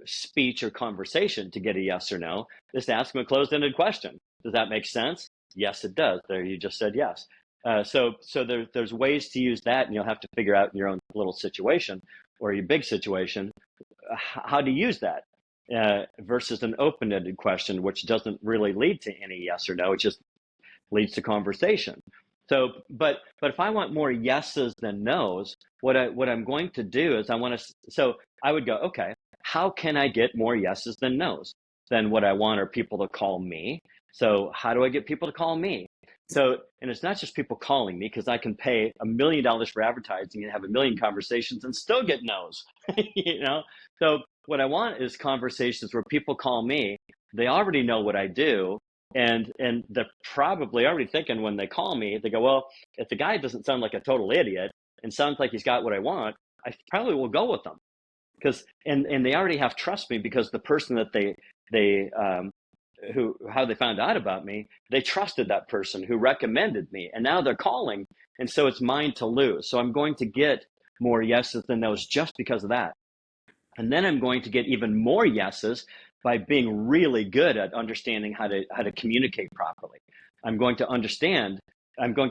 speech or conversation to get a yes or no, is to ask them a closed-ended question. Does that make sense? Yes, it does. There, you just said yes. So there's ways to use that, and you'll have to figure out in your own little situation or your big situation how to use that. Versus an open-ended question, which doesn't really lead to any yes or no. It just leads to conversation. So, but if I want more yeses than nos, what I'm going to do is so I would go, okay, how can I get more yeses than nos? Then what I want are people to call me. So how do I get people to call me? So, and it's not just people calling me, because I can pay $1 million for advertising and have 1 million conversations and still get no's, So what I want is conversations where people call me, they already know what I do, and they're probably already thinking when they call me, they go, well, if the guy doesn't sound like a total idiot and sounds like he's got what I want, I probably will go with them. Because and they already have trust me, because the person that how they found out about me, they trusted that person who recommended me, and now they're calling, and so it's mine to lose. So I'm going to get more yeses than nos just because of that. And then I'm going to get even more yeses by being really good at understanding how to communicate properly. I'm going to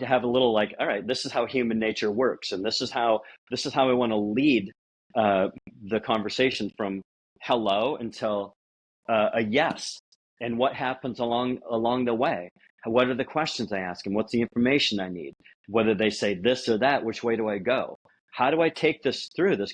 have a little, like, all right, this is how human nature works, and this is how I want to lead the conversation from hello until a yes. And what happens along the way? What are the questions I ask them? What's the information I need? Whether they say this or that, which way do I go? How do I take this through this?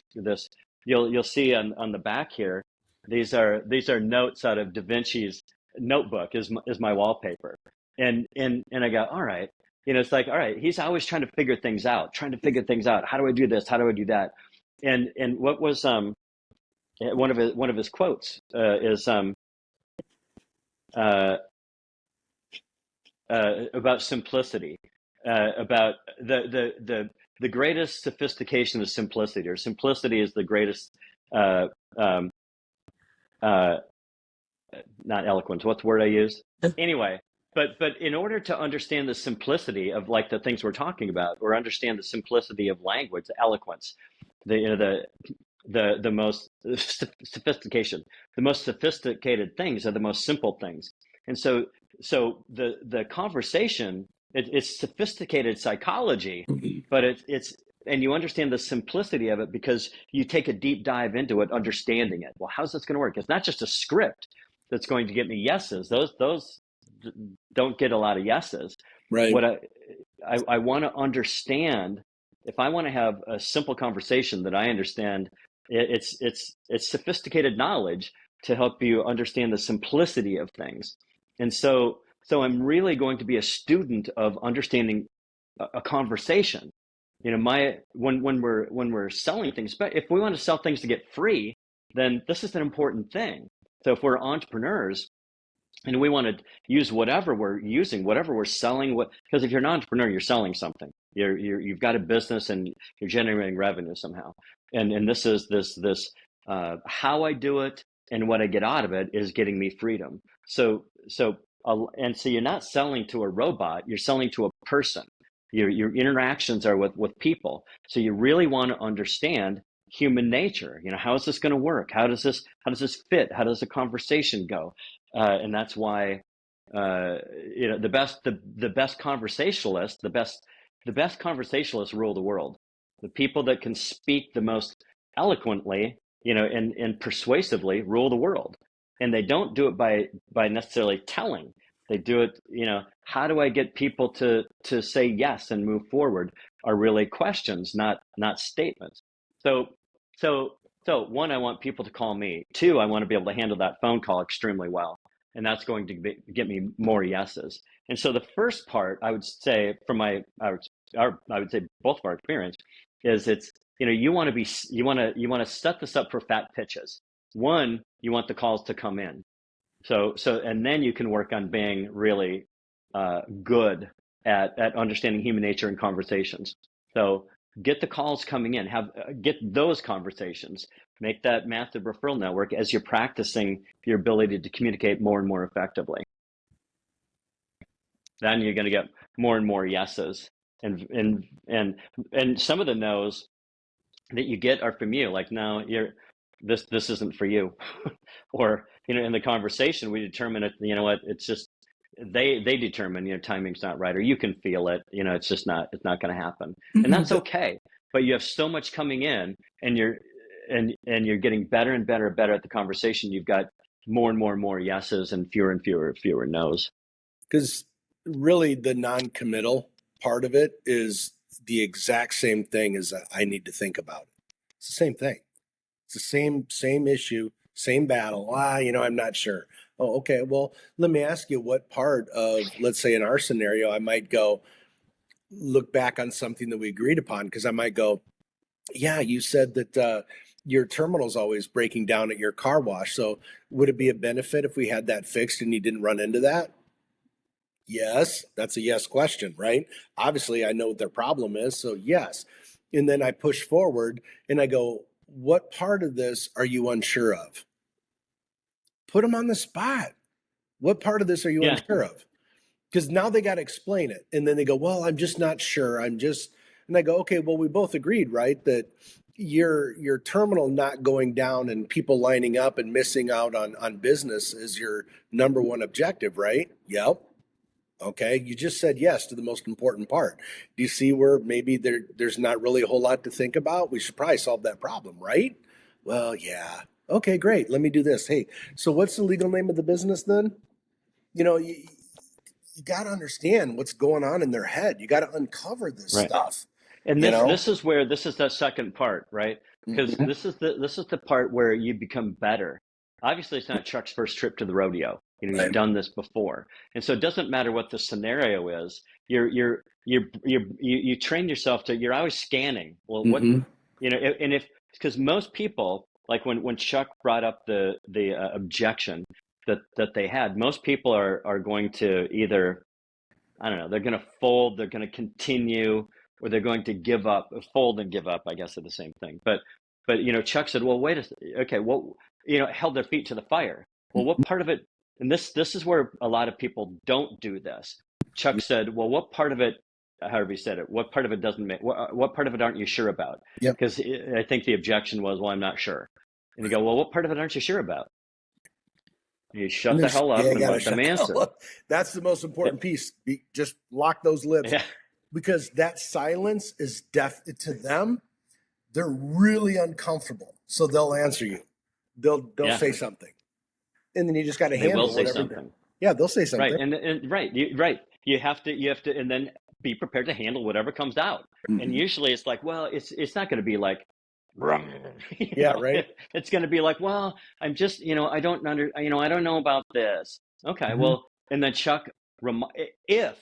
You'll see on the back here, these are notes out of Da Vinci's notebook is my wallpaper. And I go, all right, it's like, all right, he's always trying to figure things out. How do I do this? How do I do that? And what was one of his quotes is about simplicity, about the greatest sophistication is simplicity, or simplicity is the greatest, not eloquence. What's the word I used? Anyway, but in order to understand the simplicity of, like, the things we're talking about, or understand the simplicity of language, eloquence, the most sophistication, the most sophisticated things are the most simple things. And so the conversation, it's sophisticated psychology, but it's and you understand the simplicity of it because you take a deep dive into it, understanding it. Well, how's this going to work? It's not just a script that's going to get me yeses. Those don't get a lot of yeses. Right. What I want to understand, if I want to have a simple conversation that I understand, it's sophisticated knowledge to help you understand the simplicity of things. And so I'm really going to be a student of understanding a conversation. You know, when we're selling things, but if we want to sell things to get free, then this is an important thing. So if we're entrepreneurs and we want to use whatever we're using, whatever we're selling, because if you're an entrepreneur, you're selling something. You've got a business and you're generating revenue somehow. And this is this how I do it and what I get out of it is getting me freedom. So you're not selling to a robot, you're selling to a person. Your interactions are with people. So you really want to understand human nature. You know, how is this going to work? How does this fit? How does the conversation go? And that's why the best conversationalists rule the world. The people that can speak the most eloquently, and persuasively rule the world. And they don't do it by necessarily telling. They do it, how do I get people to say yes and move forward are really questions, not statements. So one, I want people to call me. Two, I want to be able to handle that phone call extremely well. And that's going to get me more yeses. And so the first part, I would say, I would say both of our experience is you want to set this up for fat pitches. One, you want the calls to come in. So and then you can work on being really good at understanding human nature and conversations. So get the calls coming in, get those conversations, make that massive referral network as you're practicing your ability to communicate more and more effectively. Then you're going to get more and more yeses, and some of the no's that you get are from you. Like, no, this isn't for you, or in the conversation we determine it. You know what? It's just they determine timing's not right, or you can feel it. It's just not. It's not going to happen, and that's okay. But you have so much coming in, and you're getting better and better at the conversation. You've got more and more yeses and fewer no's. Because really, the non-committal part of it is the exact same thing as I need to think about it. It's the same thing. It's the same issue, same battle. I'm not sure. Oh, okay. Well, let me ask you, what part of, let's say in our scenario, I might go look back on something that we agreed upon, because I might go, yeah, you said that your terminal's always breaking down at your car wash. So would it be a benefit if we had that fixed and you didn't run into that? Yes, that's a yes question, right? Obviously, I know what their problem is, so yes. And then I push forward and I go, what part of this are you unsure of? Put them on the spot. What part of this are you unsure of? Because now they got to explain it. And then they go, well, I'm just not sure. And I go, okay, well, we both agreed, right, that your terminal not going down and people lining up and missing out on business is your number one objective, right? Yep. Okay, you just said yes to the most important part. Do you see where maybe there's not really a whole lot to think about? We should probably solve that problem, right? Well, yeah. Okay, great. Let me do this. Hey, so what's the legal name of the business then? You got to understand what's going on in their head. You got to uncover this stuff. And this is the second part, right? Because this is the part where you become better. Obviously, it's not Chuck's first trip to the rodeo. You've done this before, and so it doesn't matter what the scenario is. You train yourself to. You're always scanning. Well, what and if because most people, like when Chuck brought up the objection that they had, most people are going to either, I don't know, they're going to fold, they're going to continue, or they're going to give up. Fold and give up, I guess, are the same thing. But Chuck said, well, wait a second. Okay, well, held their feet to the fire. Well, what part of it? And this is where a lot of people don't do this. Chuck said, well, what part of it, however he said it, what part of it doesn't make, what part of it aren't you sure about? Because I think the objection was, well, I'm not sure. And you go, well, what part of it aren't you sure about? You shut the hell up and let them answer. That's the most important piece. Just lock those lips. because that silence is deaf to them. They're really uncomfortable, so they'll answer you. They'll say something, and then you just got to handle will say whatever. something. Yeah, they'll say something. Right, and right, you have to, and then be prepared to handle whatever comes out. Mm-hmm. And usually it's like, well, it's not going to be like, yeah, right. It's going to be like, well, I'm just, I don't know about this. Okay, mm-hmm. Well, and then Chuck, if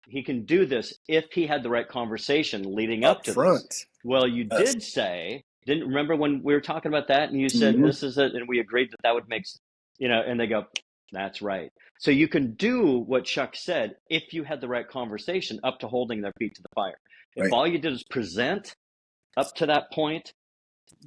he can do this, if he had the right conversation leading up to front. This. Well, you did say, didn't remember when we were talking about that, and you said mm-hmm. This is it, and we agreed that would make, and they go, that's right. So you can do what Chuck said if you had the right conversation up to holding their feet to the fire. If all you did is present up to that point,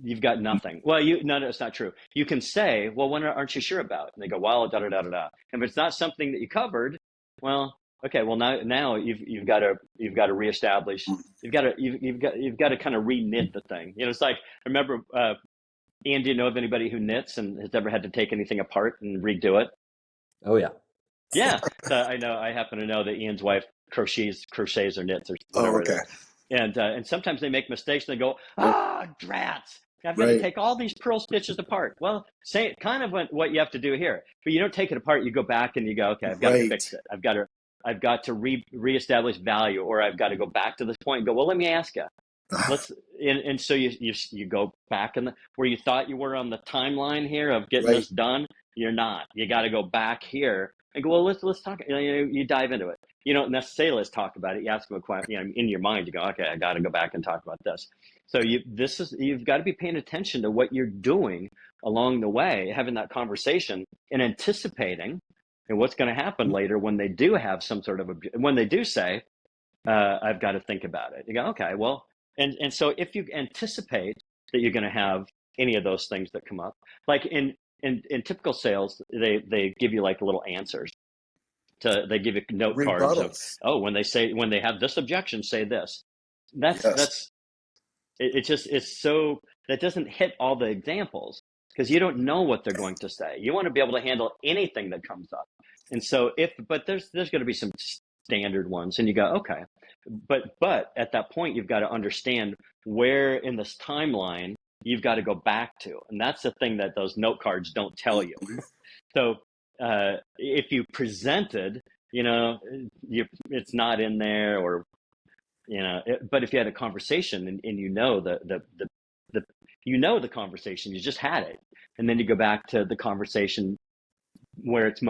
you've got nothing. Well, no, it's not true. You can say, well, when aren't you sure about? And they go, well, da da da da da. And if it's not something that you covered, well, okay, well now you've got to reestablish. You've got to kind of re-knit the thing. It's like, I remember, Ian, do you know of anybody who knits and has ever had to take anything apart and redo it? Oh yeah. Yeah. So I happen to know that Ian's wife crochets or knits or whatever. Oh, okay. And sometimes they make mistakes and they go, drats. I've got to take all these purl stitches apart. Well, say kind of what you have to do here, but you don't take it apart. You go back and you go, okay, I've got to fix it. I've got to reestablish value, or I've got to go back to this point and go, well, let me ask you. And so you go back where you thought you were on the timeline here of getting this done. You're not. You got to go back here and go, well, let's talk. You dive into it. You don't necessarily let's talk about it. You ask them a question. In your mind, you go, okay, I got to go back and talk about this. So you've got to be paying attention to what you're doing along the way, having that conversation and anticipating and what's going to happen later when they do have some sort of when they do say, I've got to think about it. You go, okay, well, and so if you anticipate that you're going to have any of those things that come up, like in typical sales, they give you like little answers. They give you note cards of, when they have this objection, say this. It's so that doesn't hit all the examples because you don't know what they're going to say. You want to be able to handle anything that comes up. And so but there's going to be some standard ones, and you go, okay, but at that point you've got to understand where in this timeline you've got to go back to. And that's the thing that those note cards don't tell you. So if you presented, it's not in there, or, but if you had a conversation and the conversation, you just had it. And then you go back to the conversation where it's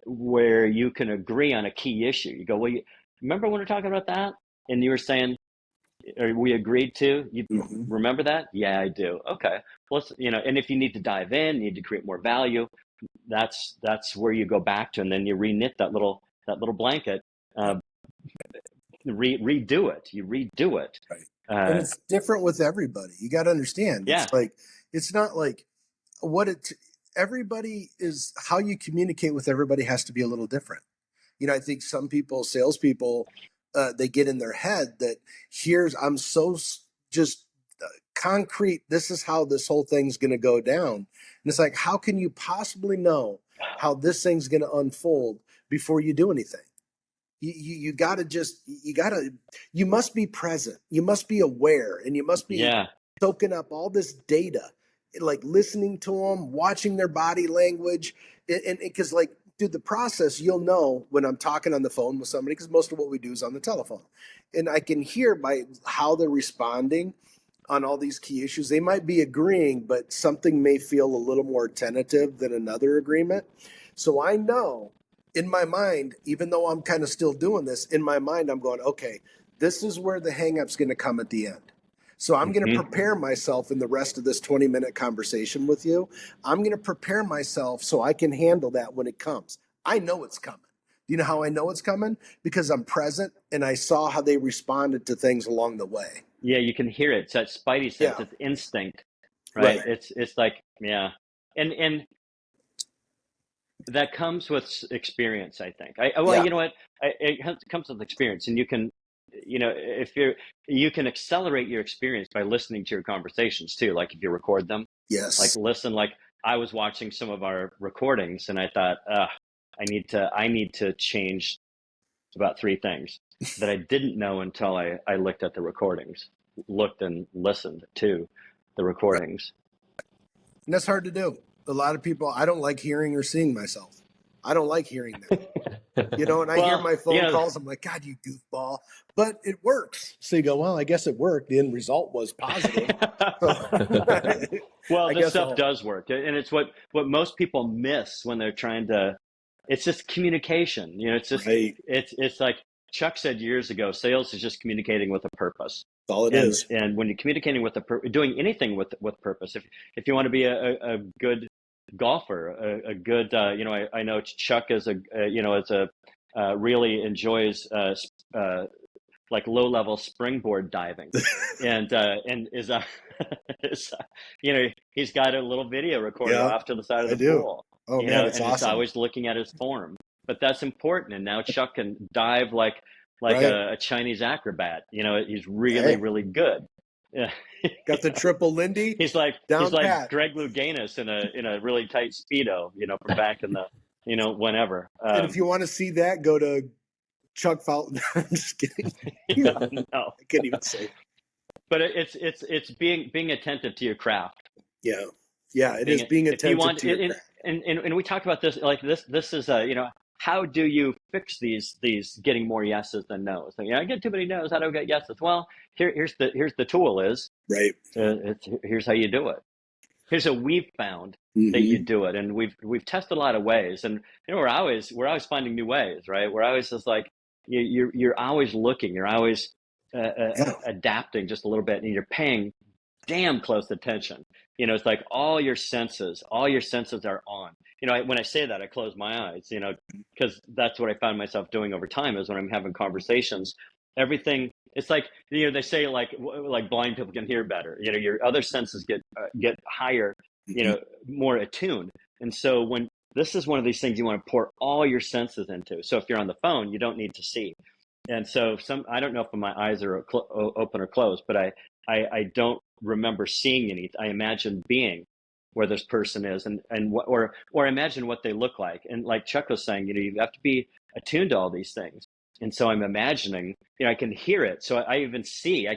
where you can agree on a key issue. You go, well, remember when we were talking about that? And you were saying, or we agreed to, you remember that? Yeah, I do. Okay. Well, and if you need to dive in, you need to create more value, that's where you go back to, and then you re-knit that little blanket, redo it. You redo it. Right. And it's different with everybody. You got to understand. Yeah. It's not like everybody is, how you communicate with everybody has to be a little different. I think some people, salespeople, they get in their head that I'm so just concrete. This is how this whole thing's going to go down. And it's like, how can you possibly know how this thing's going to unfold before you do anything? You must be present. You must be aware, and you must be soaking up all this data, like listening to them, watching their body language. And because through the process, you'll know when I'm talking on the phone with somebody, because most of what we do is on the telephone. And I can hear by how they're responding on all these key issues. They might be agreeing, but something may feel a little more tentative than another agreement. So I know in my mind, even though I'm kind of still doing this, in my mind, I'm going, okay, this is where the hang-up's going to come at the end. So I'm going to prepare myself in the rest of this 20-minute conversation with you. I'm going to prepare myself so I can handle that when it comes. I know it's coming. Do you know how I know it's coming? Because I'm present and I saw how they responded to things along the way. Yeah, you can hear it. It's that spidey sense. It's instinct, right? It's like, and that comes with experience, I think. You know what? It comes with experience, and you can, you can accelerate your experience by listening to your conversations too. Like if you record them, listen. Like I was watching some of our recordings, and I thought, I need to change about 3 things. that I didn't know until I looked at the recordings, looked and listened to the recordings. And that's hard to do. A lot of people, I don't like hearing or seeing myself. I don't like hearing that. You know, and I hear my phone calls, I'm like, God, you goofball. But it works. So you go, well, I guess it worked. The end result was positive. Well, this stuff does work. And it's what most people miss when they're trying to, it's just communication. You know, it's just, it's like Chuck said years ago, sales is just communicating with a purpose. That's all it is. And when you're communicating with doing anything with purpose, if you want to be a good golfer, a good, you know, I know Chuck is really enjoys like low level springboard diving, and is you know, he's got a little video recorder off to the side of the pool. Oh man, it's awesome. It's always looking at his form, but that's important. And now Chuck can dive like a Chinese acrobat. You know, he's really good. Yeah. Got the triple Lindy. He's like Greg Louganis in a really tight Speedo, you know, from back in the, you know, whenever. And if you want to see that, go to Chuck Fountain. I'm just kidding. No, I can't even say. But it's being attentive to your craft. Yeah, it is being attentive to your craft. And we talk about this, like this is you know, how do you fix these getting more yeses than nos? So, you know, I get too many nos. How do I get yeses? Well, here's the tool is right. Here's how you do it. Here's how we've found that you do it, and we've tested a lot of ways, and you know, we're always finding new ways, right? We're always just like you're always looking, you're always adapting just a little bit, and you're paying damn close attention. You know, it's like all your senses are on. You know, when I say that, I close my eyes, you know, because that's what I found myself doing over time is when I'm having conversations, everything, it's like, you know, they say like blind people can hear better, you know, your other senses get higher, you know, more attuned. And so when this is one of these things you want to pour all your senses into. So if you're on the phone, you don't need to see. And so I don't know if my eyes are open or closed, but I don't remember seeing anything. I imagine being where this person is or imagine what they look like. And like Chuck was saying, you know, you have to be attuned to all these things. And so I'm imagining, you know, I can hear it. So I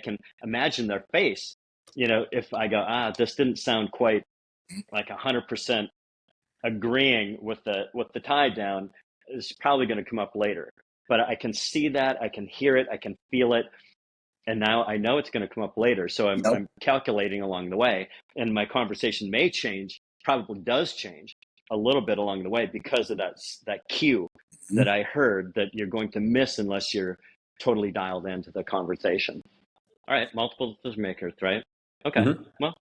can imagine their face, you know, if I go, this didn't sound quite like 100% agreeing with the tie down, is probably going to come up later. But I can see that, I can hear it, I can feel it. And now I know it's going to come up later. So I'm calculating along the way. And my conversation may change, probably does change a little bit along the way because of that cue that I heard that you're going to miss unless you're totally dialed into the conversation. All right, multiple decision makers, right? Okay. Well,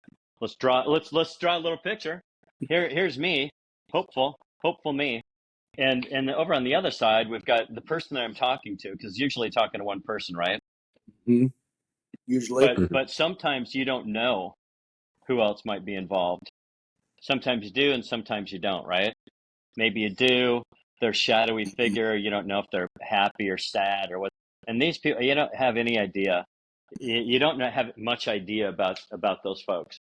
let's draw a little picture. Here's me, hopeful me. And over on the other side, we've got the person that I'm talking to, because usually talking to one person, right? Usually. But sometimes you don't know who else might be involved. Sometimes you do, and sometimes you don't, right? Maybe you do. They're a shadowy figure. You don't know if they're happy or sad or what. And these people, you don't have any idea. You don't have much idea about those folks.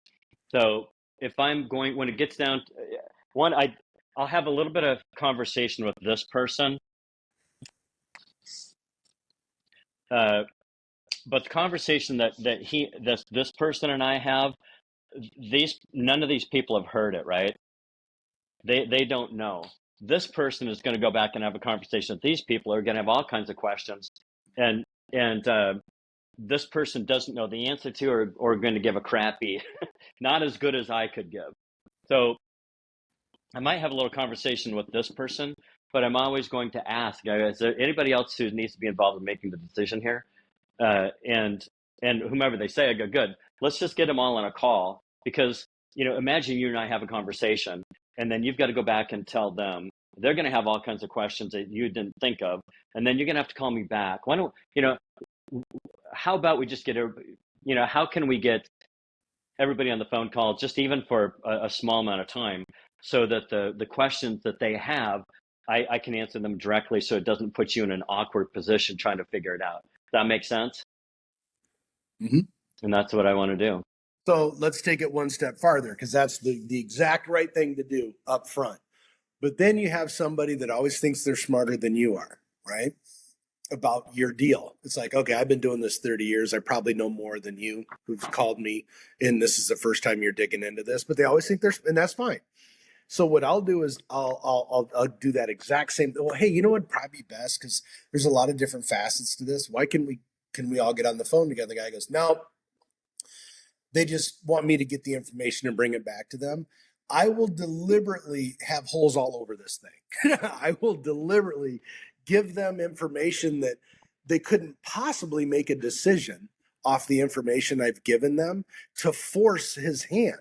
So if I'm going, when it gets down to I'll have a little bit of conversation with this person. But the conversation that this person and I have, none of these people have heard it, right? They don't know. This person is going to go back and have a conversation with these people who are going to have all kinds of questions, and this person doesn't know the answer to, or going to give a crappy, not as good as I could give. So I might have a little conversation with this person, but I'm always going to ask, is there anybody else who needs to be involved in making the decision here? And whomever they say, I go, good, let's just get them all on a call, because, you know, imagine you and I have a conversation, and then you've got to go back and tell them. They're going to have all kinds of questions that you didn't think of, and then you're going to have to call me back. Why don't, you know, how about we just get how can we get everybody on the phone call, just even for a small amount of time, so that the questions that they have, I can answer them directly, so it doesn't put you in an awkward position trying to figure it out. Does that make sense? And that's what I want to do. So let's take it one step farther, because that's the exact right thing to do up front. But then you have somebody that always thinks they're smarter than you are, right? about your deal. It's like, okay, I've been doing this 30 years. I probably know more than you who've called me, and this is the first time you're digging into this. But they always think there's, and that's fine. So what I'll do is I'll do that exact same. Well, hey, you know what would probably be best, because there's a lot of different facets to this. Why can we all get on the phone together? The guy goes, no, they just want me to get the information and bring it back to them. I will deliberately have holes all over this thing. I will deliberately give them information that they couldn't possibly make a decision off the information I've given them, to force his hand.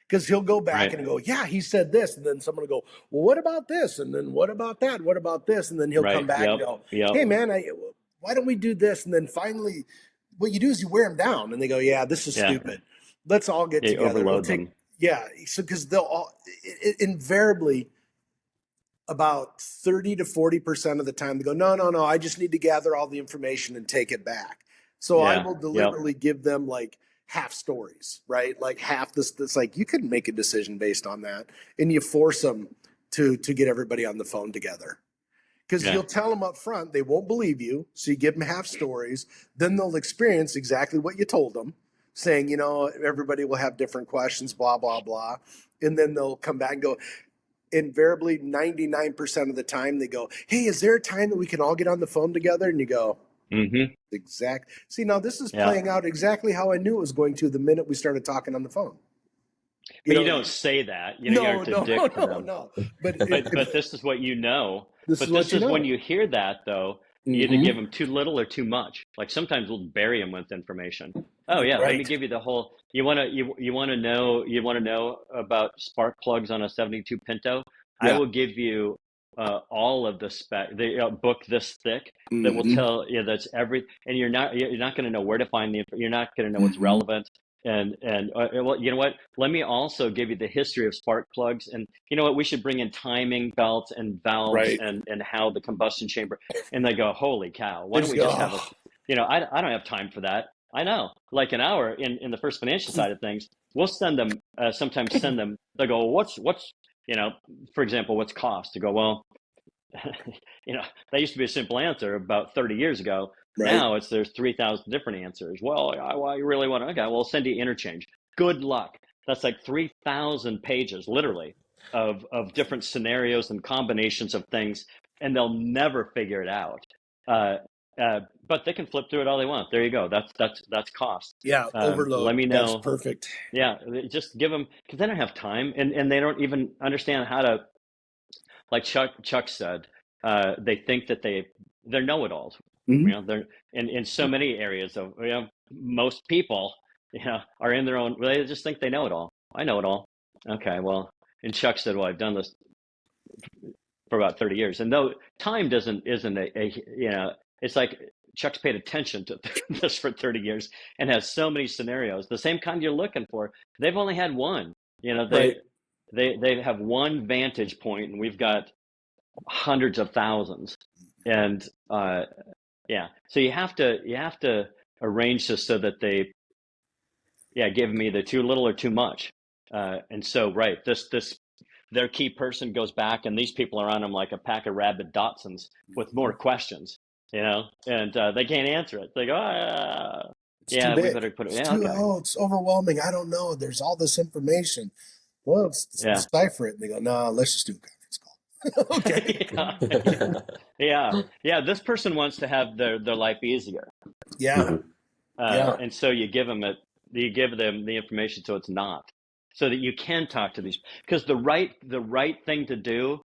Because he'll go back and go, yeah, he said this. And then someone will go, well, what about this? And then what about that? What about this? And then he'll come back and go, hey, man, why don't we do this? And then finally, what you do is you wear them down, and they go, yeah, this is stupid. Let's all get together. Overload them. Yeah. So, because they'll all, invariably, about 30 to 40% of the time, they go, no, I just need to gather all the information and take it back. So I will deliberately give them like half stories, right? Like half this, like, you couldn't make a decision based on that. And you force them to get everybody on the phone together. Because you'll tell them up front, they won't believe you. So you give them half stories. Then they'll experience exactly what you told them, saying, everybody will have different questions, blah, blah, blah. And then they'll come back and go, invariably 99% of the time they go, hey, is there a time that we can all get on the phone together? And you go, exact. See, now this is playing out exactly how I knew it was going to the minute we started talking on the phone. But you don't say that. You aren't a dick to them. No. But this is what you know. This is when you hear that, though, you either give them too little or too much. Like sometimes we'll bury them with information. Oh yeah, let me give you the whole. You want to know about spark plugs on a 72 Pinto? I will give you all of the spec. The book this thick that will tell you that's every. And you're not going to know where to find the. You're not going to know what's relevant. And well, you know what? Let me also give you the history of spark plugs. And you know what? We should bring in timing belts and valves and how the combustion chamber. And they go, holy cow! Why don't we just have a? I don't have time for that. I know, like an hour in the First Financial side of things, we'll send them, sometimes send them, they'll go, what's, for example, what's cost? To go, well, that used to be a simple answer about 30 years ago. Now there's 3,000 different answers. Well, I really want to, okay, well, I'll send you interchange. Good luck. That's like 3,000 pages, literally, of different scenarios and combinations of things, and they'll never figure it out. But they can flip through it all they want. There you go. That's cost. Yeah, overload. Let me know. That's perfect. Yeah, just give them, because they don't have time, and they don't even understand how to. Like Chuck said, they think that they're know-it-alls. They're in so many areas of most people are in their own. They just think they know it all. I know it all. Okay, well, and Chuck said, well, I've done this for about 30 years, and though time isn't it's like Chuck's paid attention to this for 30 years and has so many scenarios, the same kind you're looking for. They've only had one. They have one vantage point, and we've got hundreds of thousands. And so you have to arrange this so that they give them either too little or too much. And so this their key person goes back, and these people are on them like a pack of rabid Dachshunds with more questions. And they can't answer it. They go, we better put it. It's overwhelming. I don't know. There's all this information. Well, decipher it. And they go, no, let's just do a conference call. Okay. Yeah. This person wants to have their life easier. Yeah. And so you give them the information so it's not, so that you can talk to these, because the right thing to do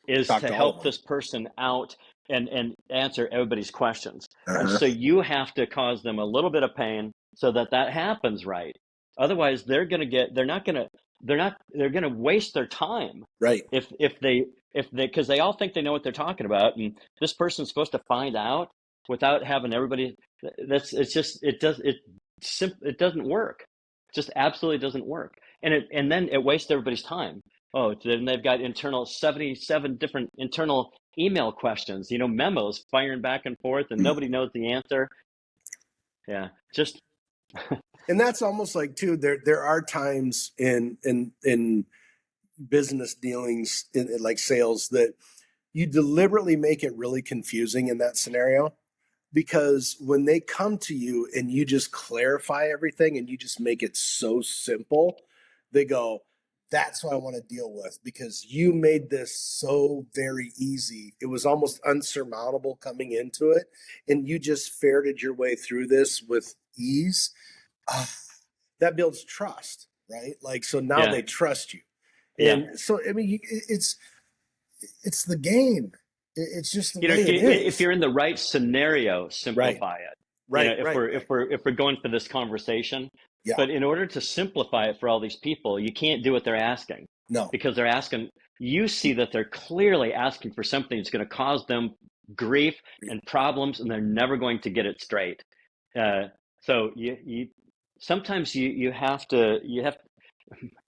is to help this person out and answer everybody's questions. And so you have to cause them a little bit of pain so that happens right. Otherwise, they're going to waste their time. Right. If they because they all think they know what they're talking about, and this person's supposed to find out without having everybody. It doesn't work. It just absolutely doesn't work. And then it wastes everybody's time. Oh, then they've got 77 different internal email questions, memos firing back and forth, and nobody knows the answer. Yeah, just. And that's almost like too. There are times in business dealings, in like sales, that you deliberately make it really confusing in that scenario. because when they come to you and you just clarify everything and you just make it so simple, they go, that's what I want to deal with, because you made this so very easy. It was almost unsurmountable coming into it, and you just ferreted your way through this with ease. That builds trust, right? Like, so now they trust you. And so, I mean, it's the game. It's just the way it is. If you're in the right scenario, simplify it. Right. If we're going for this conversation, but in order to simplify it for all these people, you can't do what they're asking. No, because they're asking. You see that they're clearly asking for something that's going to cause them grief and problems, and they're never going to get it straight. So you sometimes you have to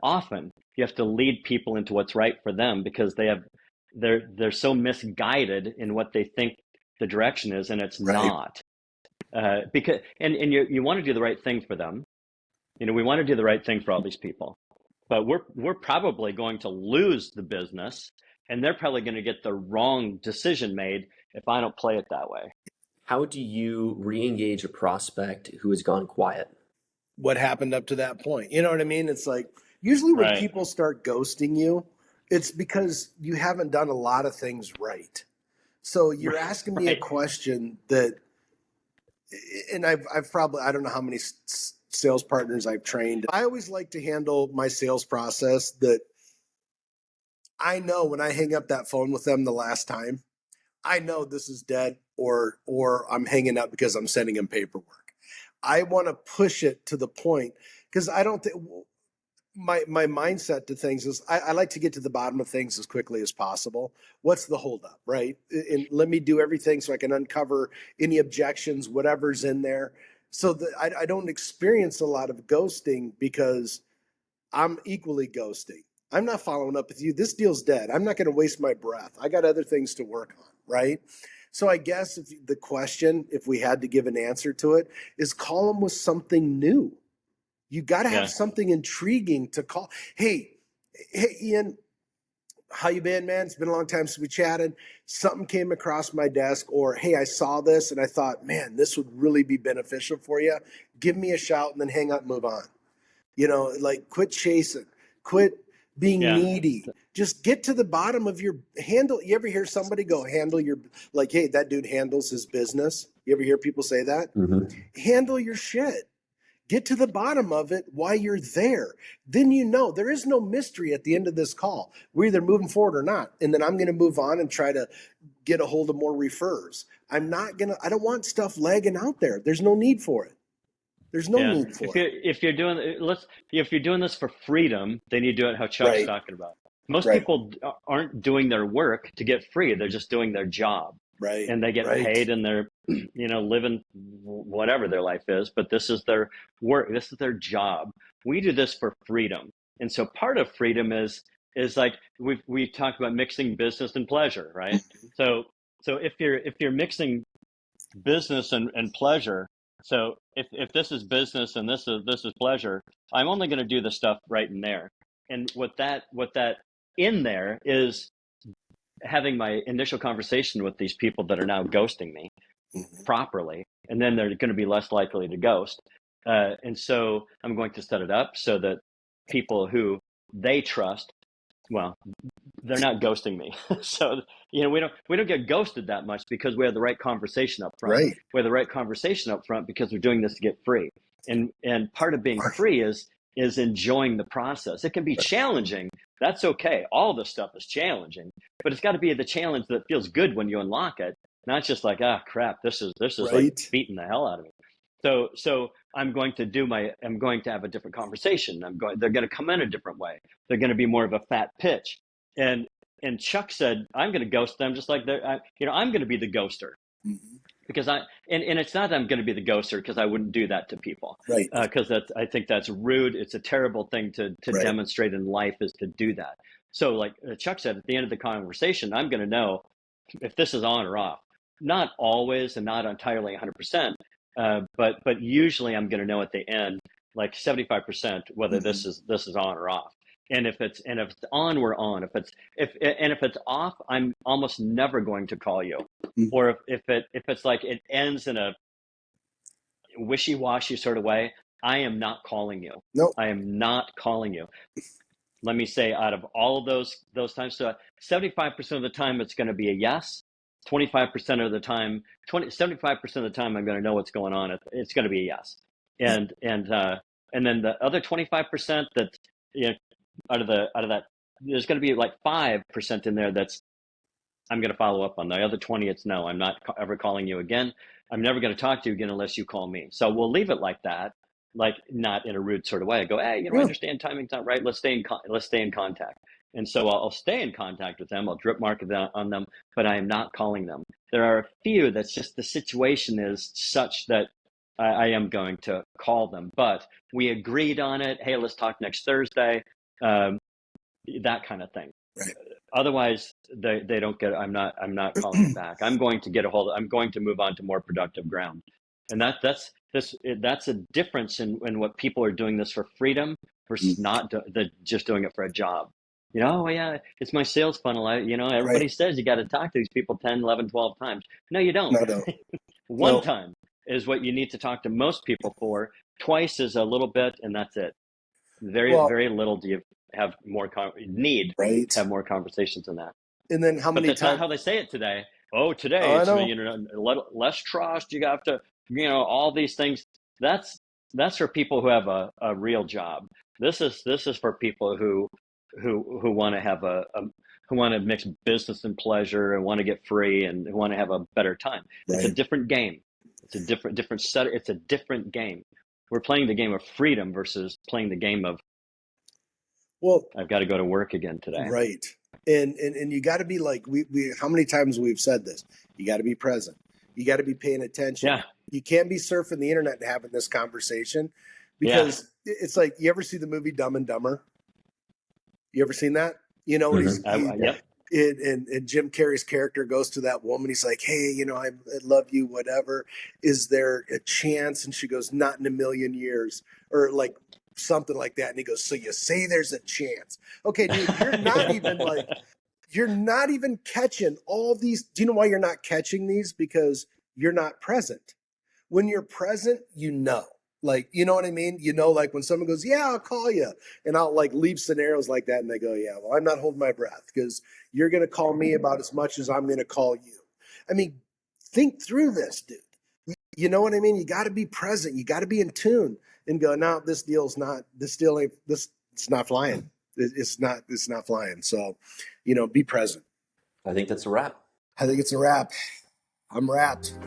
often you have to lead people into what's right for them, because they're so misguided in what they think the direction is, and it's not. Because you want to do the right thing for them. We want to do the right thing for all these people, but we're probably going to lose the business, and they're probably going to get the wrong decision made if I don't play it that way. How do you re-engage a prospect who has gone quiet? What happened up to that point? You know what I mean? It's like, usually when people start ghosting you, it's because you haven't done a lot of things right. So you're asking me a question that, and I've probably, I don't know how many sales partners I've trained. I always like to handle my sales process that I know when I hang up that phone with them the last time, I know this is dead, or I'm hanging up because I'm sending them paperwork. I want to push it to the point, because I don't think my mindset to things is I like to get to the bottom of things as quickly as possible. What's the holdup, right? And let me do everything so I can uncover any objections, whatever's in there, so that I don't experience a lot of ghosting, because I'm equally ghosting. I'm not following up with you. This deal's dead. I'm not going to waste my breath. I got other things to work on, right? So I guess the question, if we had to give an answer to it, is call them with something new. You got to have something intriguing to call. Hey, Ian, how you been, man? It's been a long time since we chatted. Something came across my desk, or, hey, I saw this and I thought, man, this would really be beneficial for you. Give me a shout, and then hang up and move on. Like, quit chasing, quit being needy. Just get to the bottom of your handle. You ever hear somebody go, handle your, like, hey, that dude handles his business? You ever hear people say that? Mm-hmm. Handle your shit. Get to the bottom of it while you're there. Then there is no mystery at the end of this call. We're either moving forward or not. And then I'm going to move on and try to get a hold of more refers. I don't want stuff lagging out there. There's no need for it. There's no need for it. If you're doing this for freedom, then you do it how Chuck's talking about. Most people aren't doing their work to get free. They're just doing their job. Right. And they get paid, and they're, living whatever their life is, but this is their work. This is their job. We do this for freedom. And so part of freedom is like, we've talked about mixing business and pleasure, right? So if you're mixing business and pleasure, so if this is business and this is pleasure, I'm only going to do the stuff right in there. And what that in there is having my initial conversation with these people that are now ghosting me properly, and then they're going to be less likely to ghost. And so I'm going to set it up so that people who they trust, well, they're not ghosting me. So, we don't get ghosted that much because we have the right conversation up front. Right. We have the right conversation up front because we're doing this to get free. And part of being free is enjoying the process. It can be challenging. That's okay. All this stuff is challenging, but it's got to be the challenge that feels good when you unlock it, not just like, crap, this is like beating the hell out of me. So I'm going to have a different conversation. They're going to come in a different way. They're going to be more of a fat pitch. And Chuck said, I'm going to ghost them just like I'm going to be the ghoster. Mm-hmm. Because it's not that I'm going to be the ghoster, because I wouldn't do that to people. Right. Because I think that's rude. It's a terrible thing to demonstrate in life, is to do that. So like Chuck said, at the end of the conversation, I'm going to know if this is on or off. Not always, and not entirely 100%, but usually I'm going to know at the end, like 75%, whether this is on or off. And if it's on, we're on. If it's off, I'm almost never going to call you. Or if it's like it ends in a wishy-washy sort of way, I am not calling you. Nope. I am not calling you. Let me say, out of all of those times, so 75% of the time it's going to be a yes. 75% of the time, 75% of the time I'm going to know what's going on. It's going to be a yes. And then the other 25% that's, you know, out of that, there's going to be like 5% in there that's I'm going to follow up on. The other 20, it's no, I'm not ever calling you again. I'm never going to talk to you again unless you call me. So we'll leave it like that, like not in a rude sort of way. I go, hey, I understand timing's not right. Let's stay in contact. And so I'll stay in contact with them. I'll drip market on them, but I am not calling them. There are a few that's just the situation is such that I am going to call them, but we agreed on it. Hey, let's talk next Thursday. That kind of thing. Right. Otherwise, they don't get. I'm not calling them back. I'm going to move on to more productive ground, and that's a difference in what people are doing this for freedom versus not just doing it for a job. You know, oh yeah, it's my sales funnel. Everybody says you got to talk to these people 10, 11, 12 times. No, you don't. No. One time is what you need to talk to most people for. Twice is a little bit, and that's it. Very little do you have more have more conversations than that. And then how many times? That's not how they say it today. Oh, today it's less trust. You have to, all these things. That's for people who have a real job. This is for people who want to have who want to mix business and pleasure and want to get free and who want to have a better time. Right. It's a different game. It's a different set. It's a different game. We're playing the game of freedom versus playing the game of, I've got to go to work again today. Right. And you got to be like, we how many times we've said this, you got to be present. You got to be paying attention. Yeah. You can't be surfing the internet and having this conversation because it's like, you ever see the movie Dumb and Dumber? You ever seen that? Yep. And Jim Carrey's character goes to that woman. He's like, hey, I love you, whatever. Is there a chance? And she goes, not in a million years, or like something like that. And he goes, so you say there's a chance. Okay, dude, you're not even catching all these. Do you know why you're not catching these? Because you're not present. When you're present, like, you know what I mean? Like when someone goes, yeah, I'll call you. And I'll like leave scenarios like that. And they go, yeah, well, I'm not holding my breath because you're going to call me about as much as I'm going to call you. I mean, think through this, dude. You know what I mean? You got to be present. You got to be in tune and go, no, it's not flying. It's not flying. So, be present. I think that's a wrap. I think it's a wrap. I'm wrapped.